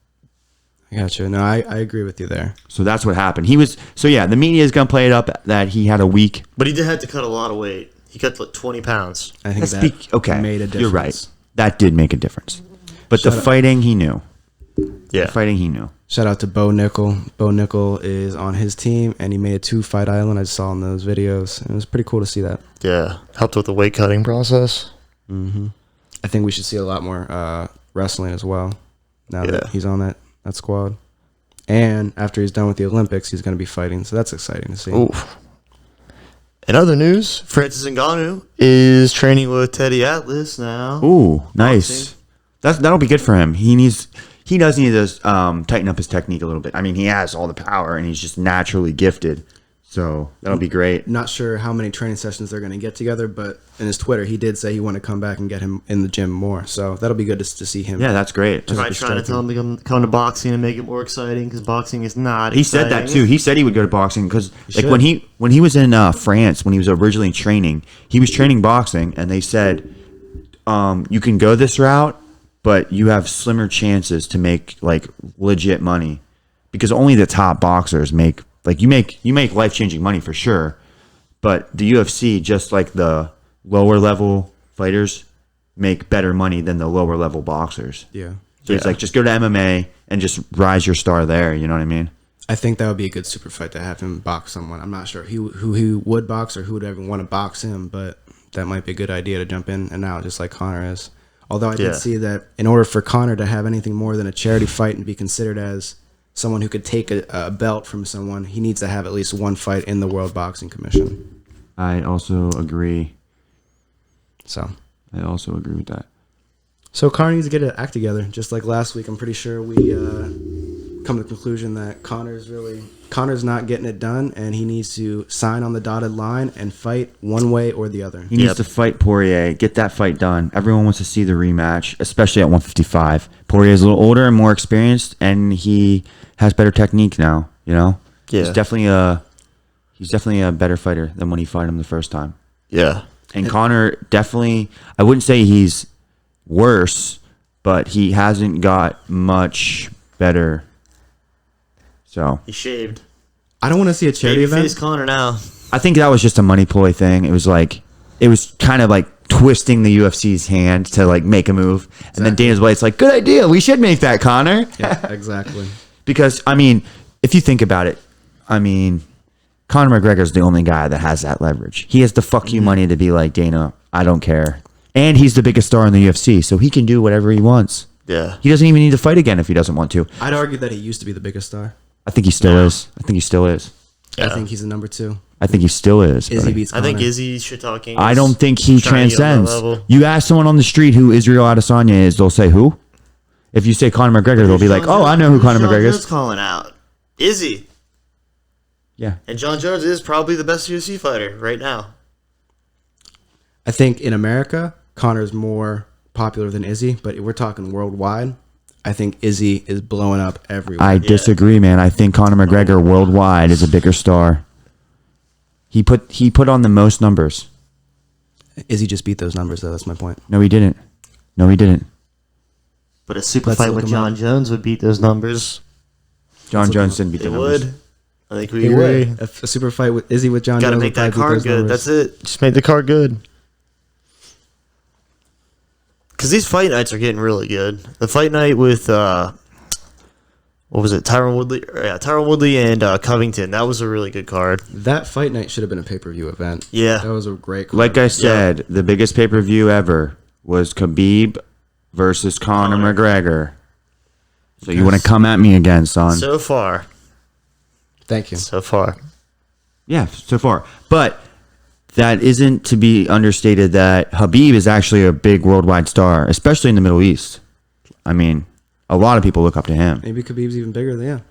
I got you. No, I agree with you there. So that's what happened. The media is gonna play it up that he had a week. But he did have to cut a lot of weight. He cut like 20 pounds. I think That's that okay. made a difference. You're right. That did make a difference. But the Shut up. fighting, he knew. Yeah. The fighting, he knew. Shout out to Bo Nickel. Bo Nickel is on his team, and he made it to Fight Island. I saw in those videos. It was pretty cool to see that. Yeah. Helped with the weight cutting process. I think we should see a lot more wrestling as well now that Yeah. he's on that squad. And after he's done with the Olympics, he's going to be fighting. So that's exciting to see. Oof. In other news, Francis Ngannou is training with Teddy Atlas now. Ooh, nice. Boxing. That'll be good for him. he does need to tighten up his technique a little bit. I mean, he has all the power, and he's just naturally gifted. So that'll be great. Not sure how many training sessions they're going to get together, but in his Twitter, he did say he wanted to come back and get him in the gym more. So that'll be good to see him. Yeah, that's great. Trying to tell him to come to boxing and make it more exciting because boxing is not. He said that too. He said he would go to boxing because like when he was in France, when he was originally training, he was training boxing, and they said you can go this route, but you have slimmer chances to make like legit money because only the top boxers make. Like you make life-changing money for sure, but the UFC, just like the lower level fighters, make better money than the lower level boxers. Yeah. So it's like just go to MMA and just rise your star there. You know what I mean? I think that would be a good super fight to have him box someone. I'm not sure who he would box or who would ever want to box him, but that might be a good idea to jump in and out, just like Conor is. Although I did see that in order for Conor to have anything more than a charity fight and be considered as someone who could take a belt from someone, he needs to have at least one fight in the World Boxing Commission. I also agree. So I also agree with that. So Conor needs to get an act together. Just like last week, I'm pretty sure we come to the conclusion that Conor's not getting it done, and he needs to sign on the dotted line and fight one way or the other. He needs to fight Poirier, get that fight done. Everyone wants to see the rematch, especially at 155. Poirier's a little older and more experienced, and he has better technique now. You know, he's definitely a better fighter than when he fought him the first time. Yeah, and Conor definitely. I wouldn't say he's worse, but he hasn't got much better. So he shaved. I don't want to see a charity event. Face Conor now. I think that was just a money ploy thing. It was kind of like twisting the UFC's hand to like make a move, and then Dana White's like, "Good idea. We should make that, Conor." Yeah, exactly. Because I mean, if you think about it, I mean, Conor McGregor's the only guy that has that leverage. He has the fuck you money to be like, Dana, I don't care, and he's the biggest star in the UFC, so he can do whatever he wants. Yeah, he doesn't even need to fight again if he doesn't want to. I'd argue that he used to be the biggest star. I think he still is. I think he still is. Yeah. I think he's the number 2. I think he still is. Izzy beats Conor. I think Izzy shit talking. I don't think he transcends. You ask someone on the street who Israel Adesanya is, they'll say who? If you say Conor McGregor, they'll be like, "Oh, I know who Conor McGregor is." Calling out Izzy. Yeah, and John Jones is probably the best UFC fighter right now. I think in America, Conor's more popular than Izzy, but if we're talking worldwide, I think Izzy is blowing up everywhere. I disagree, man. I think Conor McGregor worldwide is a bigger star. He put on the most numbers. Izzy just beat those numbers, though. That's my point. No, he didn't. But a super fight with John Jones would beat those numbers. John Jones didn't beat the numbers. It would. I think we agree. A super fight with Izzy with John Jones. Got to make that card good. That's it. Just make the card good. Because these fight nights are getting really good. The fight night with, what was it, Tyron Woodley? Yeah, Tyron Woodley and Covington. That was a really good card. That fight night should have been a pay-per-view event. Yeah. That was a great card. Like I said, the biggest pay-per-view ever was Khabib versus Conor McGregor. So you want to come at me again, son. So far. Thank you. So far. Yeah, so far. But that isn't to be understated that Khabib is actually a big worldwide star, especially in the Middle East. I mean, a lot of people look up to him. Maybe Khabib's even bigger than,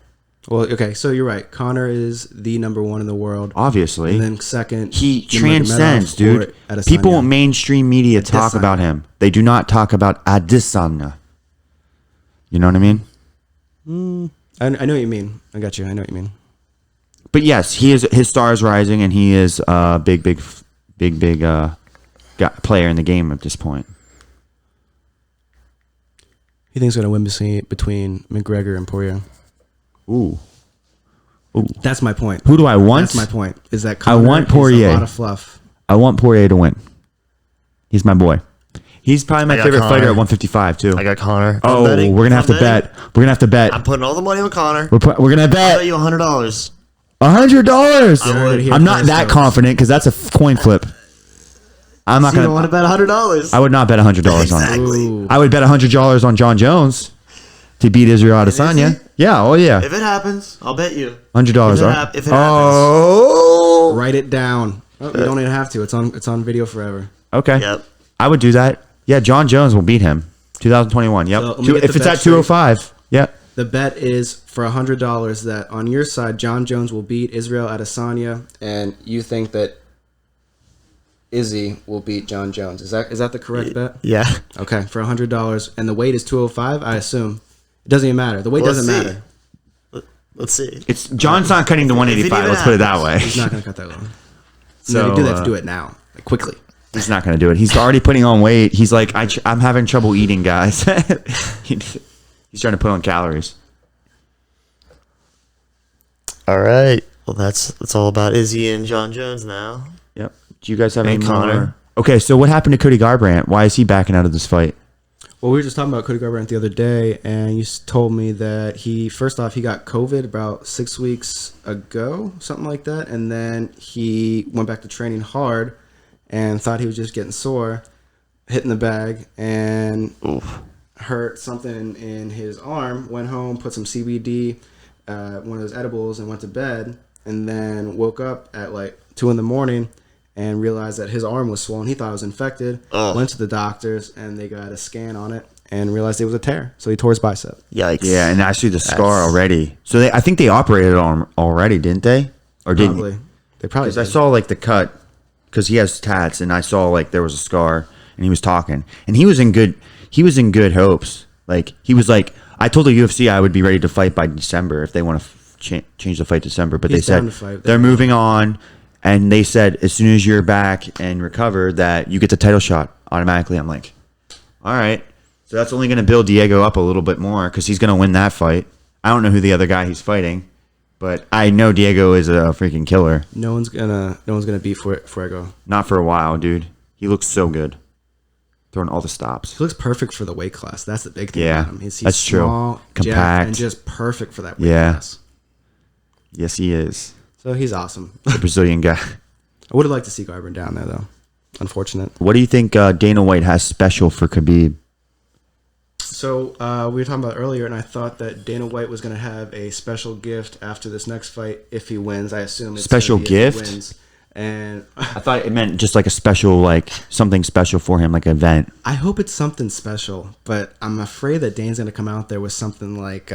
Well, okay, so you're right. Conor is the number 1 in the world. Obviously. And then second, he transcends, dude. People in mainstream media talk about him. They do not talk about Adesanya. You know what I mean? I know what you mean. I got you. I know what you mean. But yes, his star is rising, and he is a big player in the game at this point. He thinks he's going to win between McGregor and Poirier. Ooh. That's my point. Who do I want? That's my point. Is that I want Poirier. A lot of fluff. I want Poirier to win. He's my boy. He's probably my favorite fighter at 155 too. I got Conor. Oh, we're gonna have to bet. We're gonna have to bet. I'm putting all the money on Conor. We're gonna bet. I'll bet you $100. $100. I'm not that confident because that's a coin flip. I'm not gonna. You don't want to bet $100. I would not bet $100 exactly. on it. I would bet $100 on John Jones to beat Israel Adesanya. Yeah. Oh yeah. If it happens, I'll bet you $100. If it happens. Oh. Write it down. Oh, you don't even have to. It's on video forever. Okay. Yep. I would do that. Yeah, John Jones will beat him. 2021. Yep. So, If it's at 205. Yeah. The bet is for $100 that on your side, John Jones will beat Israel Adesanya, and you think that Izzy will beat John Jones. Is that the correct bet? Yeah. Okay, for $100, and the weight is 205. I assume it doesn't even matter. The weight doesn't matter. Let's see. It's John's not cutting to 185. Let's put it that way. He's not going to cut that low. So No, they have to do it now, like, quickly. He's not going to do it. He's already putting on weight. He's like, I'm having trouble eating, guys. He's trying to put on calories. All right. Well, that's all about Izzy and John Jones now. Yep. Do you guys have And any Connor. more? Okay, so what happened to Cody Garbrandt? Why is he backing out of this fight? Well, we were just talking about Cody Garbrandt the other day, and you told me that first off, he got COVID about 6 weeks ago, something like that, and then he went back to training hard and thought he was just getting sore, hitting the bag, and hurt something in his arm, went home, put some CBD, one of those edibles, and went to bed, and then woke up at like 2 in the morning and realized that his arm was swollen. He thought it was infected. Went to the doctors, and they got a scan on it and realized it was a tear. So he tore his bicep. Yikes. Yeah, and I see the scar already. So I think they operated on him already, didn't they? Or didn't? Probably. They probably Because I did. saw like the cut, because he has tats, and I saw like there was a scar, and he was talking, and he was in good hopes. Like he was like, I told the UFC I would be ready to fight by December if they want to change the fight to December, but He's they down said to fight. they're moving on, and they said as soon as you're back and recover that you get the title shot automatically. I'm like, all right, so that's only going to build Diego up a little bit more because he's going to win that fight. I don't know who the other guy he's fighting, but I know Diego is a freaking killer. No one's gonna beat Fuego. Not for a while, dude. He looks so good. Throwing all the stops. He looks perfect for the weight class. That's the big thing Yeah, about him. He's that's true. small, jacked, Compact. and just perfect for that weight Yeah. class. Yes, he is. So he's awesome. The Brazilian guy. I would have liked to see Garbrandt down there, though. Unfortunate. What do you think Dana White has special for Khabib? So we were talking about earlier, and I thought that Dana White was going to have a special gift after this next fight if he wins. I assume it's Special gonna be if he gift? wins. And I thought it meant just like a special, like something special for him, like an event. I hope it's something special, but I'm afraid that Dane's going to come out there with something like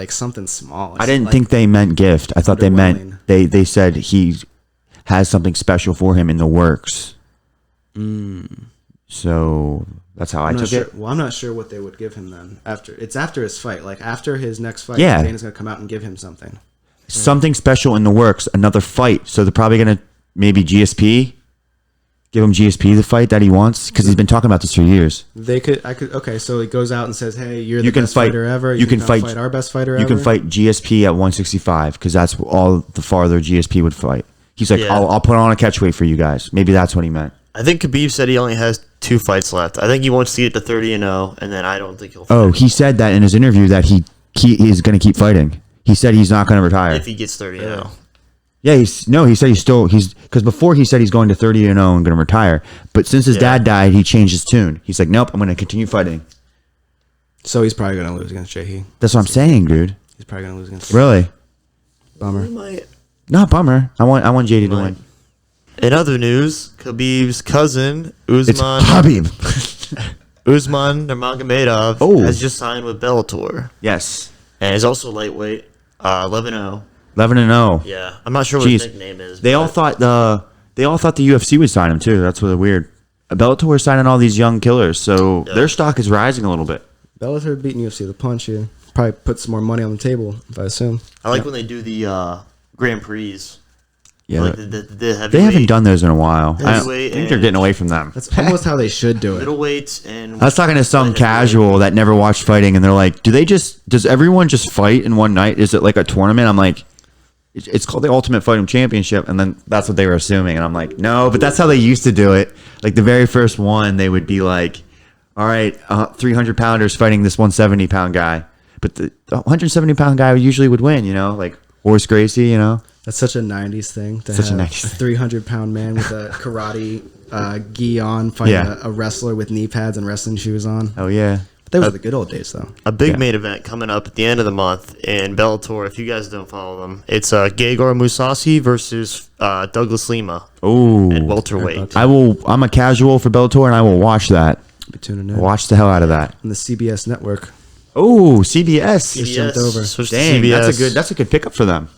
something small. I didn't Like, think they meant gift. I thought they meant underwhelming. they said he has something special for him in the works. So that's how I I'm not took sure. it. Well, I'm not sure what they would give him then. After his fight, like after his next fight, Yeah. Dana's going to come out and give him something. Something special in the works, another fight. So they're probably gonna maybe GSP, give him GSP the fight that he wants because he's been talking about this for years. Okay, so he goes out and says, "Hey, you're the You can best fight- fighter ever. you can come fight- our best fighter You ever." can fight GSP at 165 because that's all the farther GSP would fight. He's like, Yeah. I'll put on a catch weight for you guys. Maybe that's what he meant. I think Khabib said he only has 2 fights left. I think he wants to get to 30-0, and then I don't think he'll fight Oh, he said that in his interview that he is going to keep fighting. He said he's not going to retire. if he gets 30-0. Yeah, he said he's because before he said he's going to 30-0 and going to retire, but since his dad died, he changed his tune. He's like, nope, I'm going to continue fighting. So he's probably going to lose against Jahi. That's what I'm saying, dude. He's probably going to lose against. Really? Bummer. He might. Not bummer. I want JD to win. In other news, Khabib's cousin, It's Usman Habib. Nurmagomedov, Oh. has just signed with Bellator. Yes. And is also lightweight, 11-0. 11-0. Yeah. I'm not sure what Jeez. his nickname is. They all but- thought the UFC would sign him too. That's really weird. Bellator is signing all these young killers, so their stock is rising a little bit. Bellator beating UFC with a punch here. Probably put some more money on the table, if I assume. I like when they do the Grand Prix. Yeah, Like the they heavyweight, haven't done those in a while. I Heavyweight think they're and- getting away from them. That's almost how they should do it. middleweight and. I was talking to some heavyweight. casual that never watched fighting, and they're like, does everyone just fight in one night? Is it like a tournament? I'm like, it's called the Ultimate Fighting Championship, and then that's what they were assuming. And I'm like, no, but that's how they used to do it. Like the very first one, they would be like, all right, 300 pounders fighting this 170 pound guy. But the 170 pound guy usually would win, like Horace Gracie, That's such a 90s thing to Such a have 90s a thing. 300-pound man with a karate gi on fighting Yeah. a wrestler with knee pads and wrestling shoes on. Oh, yeah. But those were the good old days, though. A big Yeah. main event coming up at the end of the month in Bellator. If you guys don't follow them, it's Gegard Mousasi versus Douglas Lima Oh, at welterweight. I'm a casual for Bellator, and I will watch that. Be tuning in Watch the hell out of that. on the CBS network. Oh, CBS. CBS over. switched to Dang, CBS. that's a good pickup for them.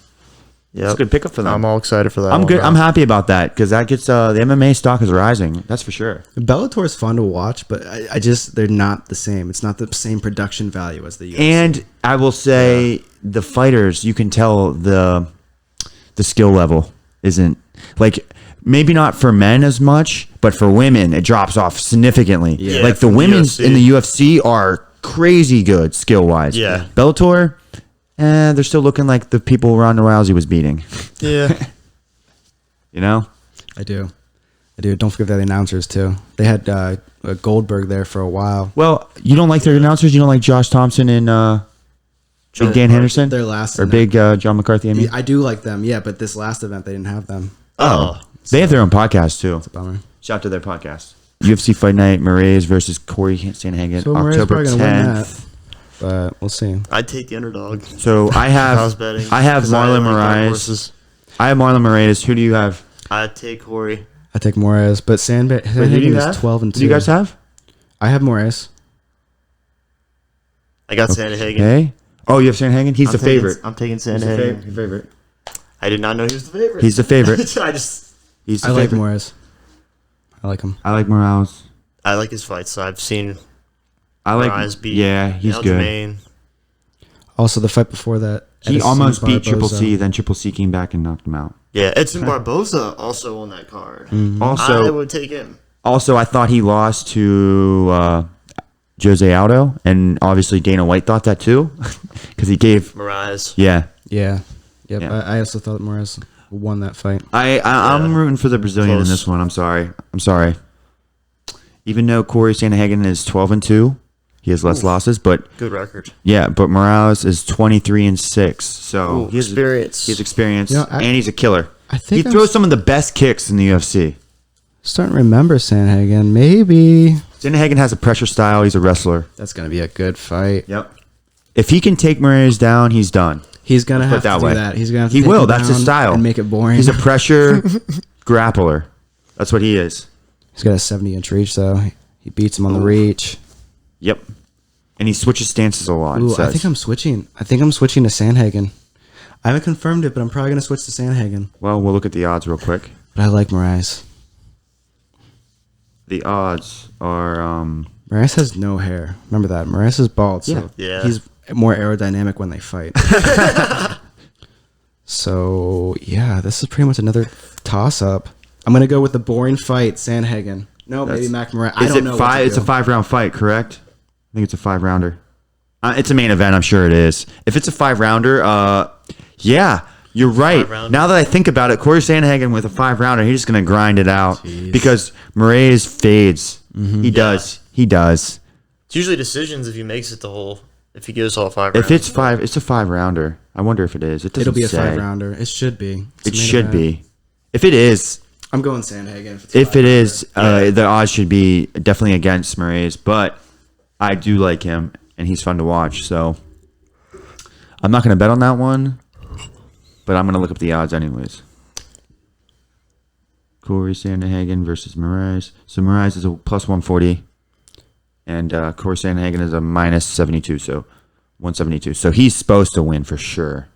Yep. That's a good pickup for them. I'm all excited for that. I'm one, good. though. I'm happy about that because that gets the MMA stock is rising. That's for sure. Bellator is fun to watch, but I just they're not the same. It's not the same production value as the UFC. And I will say the fighters, you can tell the skill level isn't like maybe not for men as much, but for women it drops off significantly. Yeah, like the from the women UFC. in the UFC are crazy good skill wise. Yeah. Bellator, they're still looking like the people Ronda Rousey was beating. Yeah. You know? I do. Don't forget the announcers too. They had Goldberg there for a while. Well, you don't like their announcers? You don't like Josh Thompson and Big Dan Henderson? Their last or Big John McCarthy, I mean? I do like them, yeah, but this last event they didn't have them. Oh. They have their own podcast too. It's a bummer. Shout out to their podcast. UFC Fight Night, Moraes versus Cory Sandhagen, So Moraes October probably gonna win 10th. But we'll see. I'd take the underdog. So I I was have betting. I have 'cause Marlon like dark Moraes. horses. I have Marlon Moraes. Who do you have? I'd take Cory. I take Moraes, but Sandhagen is 12 and 2. Who do you guys have? I have Moraes. I got Sandhagen. Okay. Oh, you have Sandhagen? He's the taking- favorite. I'm taking He's the Sandhagen. favorite. I did not know he was the favorite. He's the favorite. I just He's the I like favorite. Moraes. I like him. I like Morales. I like his fights. So I've seen I like. Moraes beat Yeah, he's good. Aljamain. Also, the fight before that, He Edson almost beat Triple Barboza. C, then Triple C came back and knocked him out. Yeah, Edson Barboza also on that card. Mm-hmm. I Also, would take him. I thought he lost to Jose Aldo, and obviously Dana White thought that too, because he gave. Moraes. Yeah, Yeah. Yep. Yeah. I also thought Moraes won that fight. I'm rooting for the Brazilian Close. in this one. I'm sorry. Even though Cory Sandhagen is 12 and 2, he has less losses, but Good record. yeah, but Morales is 23 and 6. So Ooh, he has experience. He has experience, You know, and he's a killer. I think he I'm throws some of the best kicks in the UFC. starting to remember Sandhagen. Maybe Sandhagen has a pressure style. He's a wrestler. that's going to be a good fight. Yep. If he can take Moraes down, he's done. He's going to Let's have put it to that do way. that. He's going to have to He take will. him That's his down style. and make it boring. He's a pressure grappler. That's what he is. He's got a 70-inch reach, though. He beats him on the reach. Yep. And he switches stances a lot. it Ooh, I says. think I'm switching. to Sandhagen. I haven't confirmed it, but I'm probably going to switch to Sandhagen. Well, we'll look at the odds real quick. But I like Moraes. The odds are Moraes has no hair. Remember that. Moraes is bald, so Yeah. he's more aerodynamic when they fight. So, yeah, this is pretty much another toss-up. I'm going to go with the boring fight, Sandhagen. No, maybe Mac Moraes. I is don't it know. what five? to It's a do. 5-round fight, correct? I think it's a 5-rounder. It's a main event. I'm sure it is. If it's a 5-rounder, yeah, you're right. 5-rounder. Now that I think about it, Cory Sandhagen with a 5-rounder, he's just gonna grind it out because Moraes fades. He does. He does. It's usually decisions if he makes it the whole. If he goes all 5 If rounds. it's 5, it's a 5-rounder. I wonder if it is. It doesn't It'll be a say. 5-rounder. It should be. It's It a main should event. be. If it is, I'm going Sandhagen. if it is, the odds should be definitely against Moraes, but I do like him, and he's fun to watch, so I'm not going to bet on that one, but I'm going to look up the odds anyways. Cory Sandhagen versus Moraes. So Moraes is a plus 140, and Cory Sandhagen is a minus 72, so 172. So he's supposed to win for sure.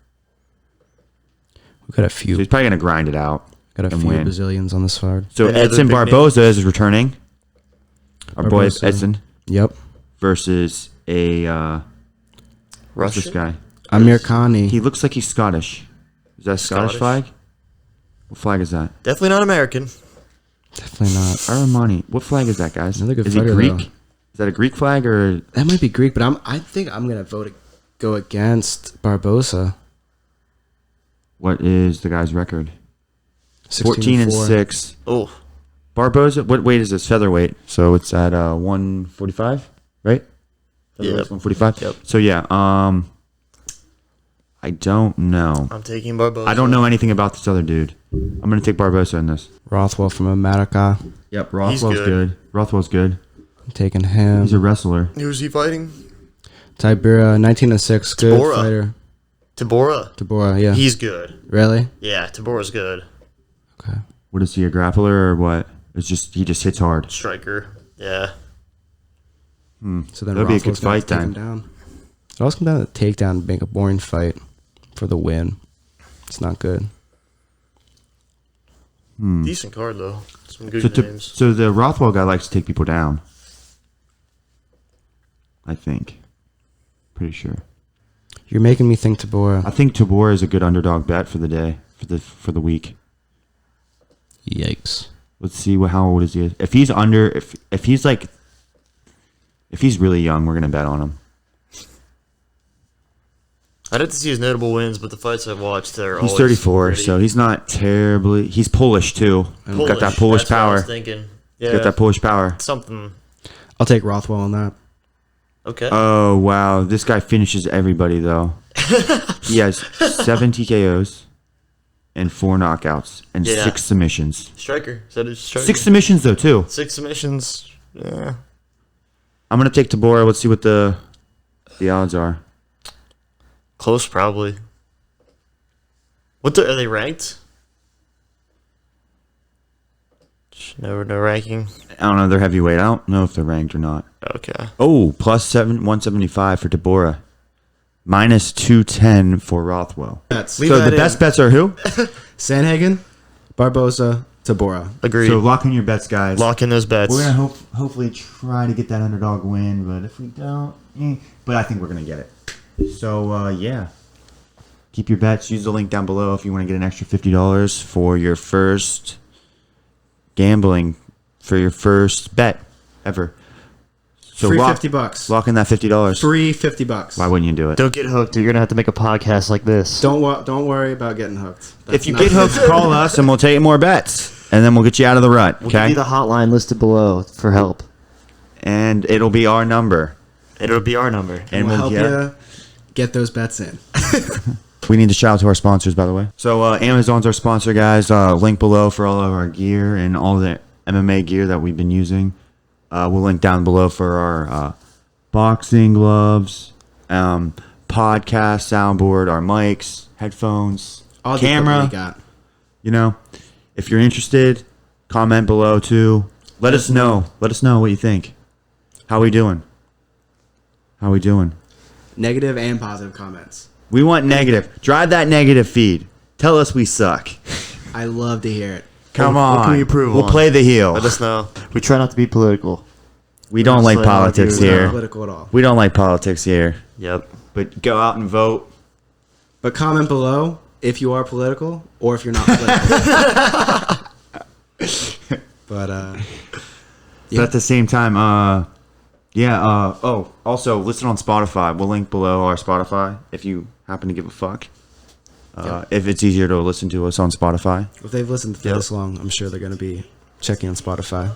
We've got a So few. he's probably going to grind it out Got a and few win. Brazilians on this card. So Any other Edson big Barboza is returning. Our boy Barboza. Edson Yep. versus a what's this Russian? guy? Amir Khani. He looks like he's Scottish. Is that a Scottish Scottish. flag? What flag is that? Definitely not American. Definitely not. Armani. What flag is that, guys? Another good is it fighter, Greek? though. Is that a Greek flag or That might be Greek, but I think I'm gonna go against Barboza. what is the guy's record? 14 and 4. 6. Oh, Barboza. What weight is this? Featherweight. So it's at 145, right? Featherweight's Yep. 145. Yep. So yeah. I don't know. I'm taking Barboza. I don't know anything about this other dude. I'm gonna take Barboza in this. Rothwell from America. Yep, Rothwell's good. good. Rothwell's good. I'm taking him. He's a wrestler. Who's he fighting? Tybura, 19 and 6. Good Tybura. fighter. Tabora. Tabora, yeah. He's good. Really? Yeah, Tabora's good. Okay. What is he, a grappler or what? It's just he just hits hard. Striker. Yeah. So then That'll be a Rothwell's good gonna fight have to take him then. down. It also comes down to takedown and make a boring fight for the win. It's not good. Decent card though. Some good So, names. so the Rothwell guy likes to take people down. I think. Pretty sure. You're making me think Tabora. I think Tybura is a good underdog bet for the day, for the week. Yikes. Let's see how old is he? If he's under, if he's really young, we're gonna bet on him. I'd have to see his notable wins, but the fights I've watched, He's 34, so he's not terribly. He's Polish too. Got that Polish That's what I power. was thinking. Yeah, Got that Polish power. something. I'll take Rothwell on that. Okay. Oh wow, this guy finishes everybody though. He has 7 TKOs and 4 knockouts and Yeah. 6 submissions. Striker. Said it's striker. 6 submissions though too. 6 submissions. Yeah. I'm gonna take Tabora. Let's see what the odds are. Close, probably. Are they ranked? No ranking. I don't know. They're heavyweight. I don't know if they're ranked or not. Okay. Oh, plus 175 for Tabora. Minus 210 for Rothwell. Bets. Leave So that the best in. bets are who? Sandhagen, Barboza, Tabora. Agreed. So lock in your bets, guys. Lock in those bets. We're gonna hopefully try to get that underdog win, but if we don't, but I think we're gonna get it. So yeah, keep your bets. Use the link down below if you want to get an extra $50 for your first gambling for your first bet ever. So Free lock, $50. Lock in that $50. Free $50. Why wouldn't you do it? Don't get hooked, or you're gonna have to make a podcast like this. Don't worry about getting hooked. If you get hooked, call us and we'll take more bets, and then we'll get you out of the rut. We'll give Okay, you the hotline listed below for help. and it'll be our number. It'll be our number. and we'll help you get those bets in. We need to shout out to our sponsors, by the way. So Amazon's our sponsor, guys. Link below for all of our gear and all the MMA gear that we've been using. We'll link down below for our boxing gloves, podcast soundboard, our mics, headphones, All the equipment camera. we got. You know, if you're interested, comment below too. Let us know. Let us know what you think. How we doing? How we doing? Negative and positive comments. We want negative. Drive that negative feed. Tell us we suck. I love to hear it. Come What on. can we improve We'll on? play the heel. Let us know. We try not to be political. We don't like Honestly, I don't politics agree with Not here. political at all. We don't like politics here. Yep. But go out and vote. But comment below if you are political or if you're not political. But But at the same time, also listen on Spotify. We'll link below our Spotify if you happen to give a fuck. If it's easier to listen to us on Spotify. if they've listened for Yep. this long, I'm sure they're going to be checking on Spotify.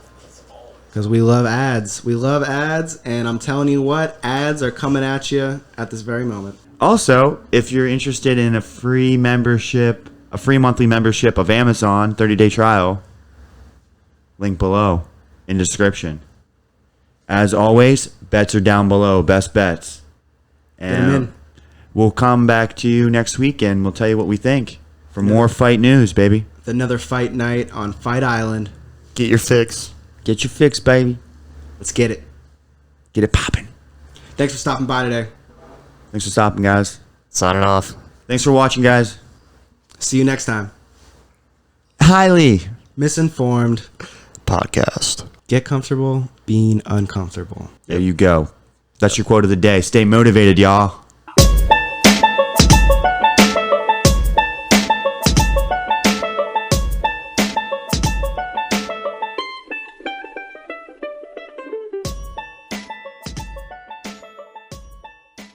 Because we love ads. We love ads. And I'm telling you what, ads are coming at you at this very moment. Also, if you're interested in a free membership, a free monthly membership of Amazon, 30-day trial, link below in description. As always, bets are down below. Best bets. Get 'em in. We'll come back to you next week and we'll tell you what we think. For more fight news, baby. Another fight night on Fight Island. Get your fix. Get your fix, baby. Let's get it. Get it popping. Thanks for stopping by today. Thanks for stopping, guys. Signing off. Thanks for watching, guys. See you next time. Highly. Misinformed. Podcast. Get comfortable being uncomfortable. There you go. That's your quote of the day. Stay motivated, y'all.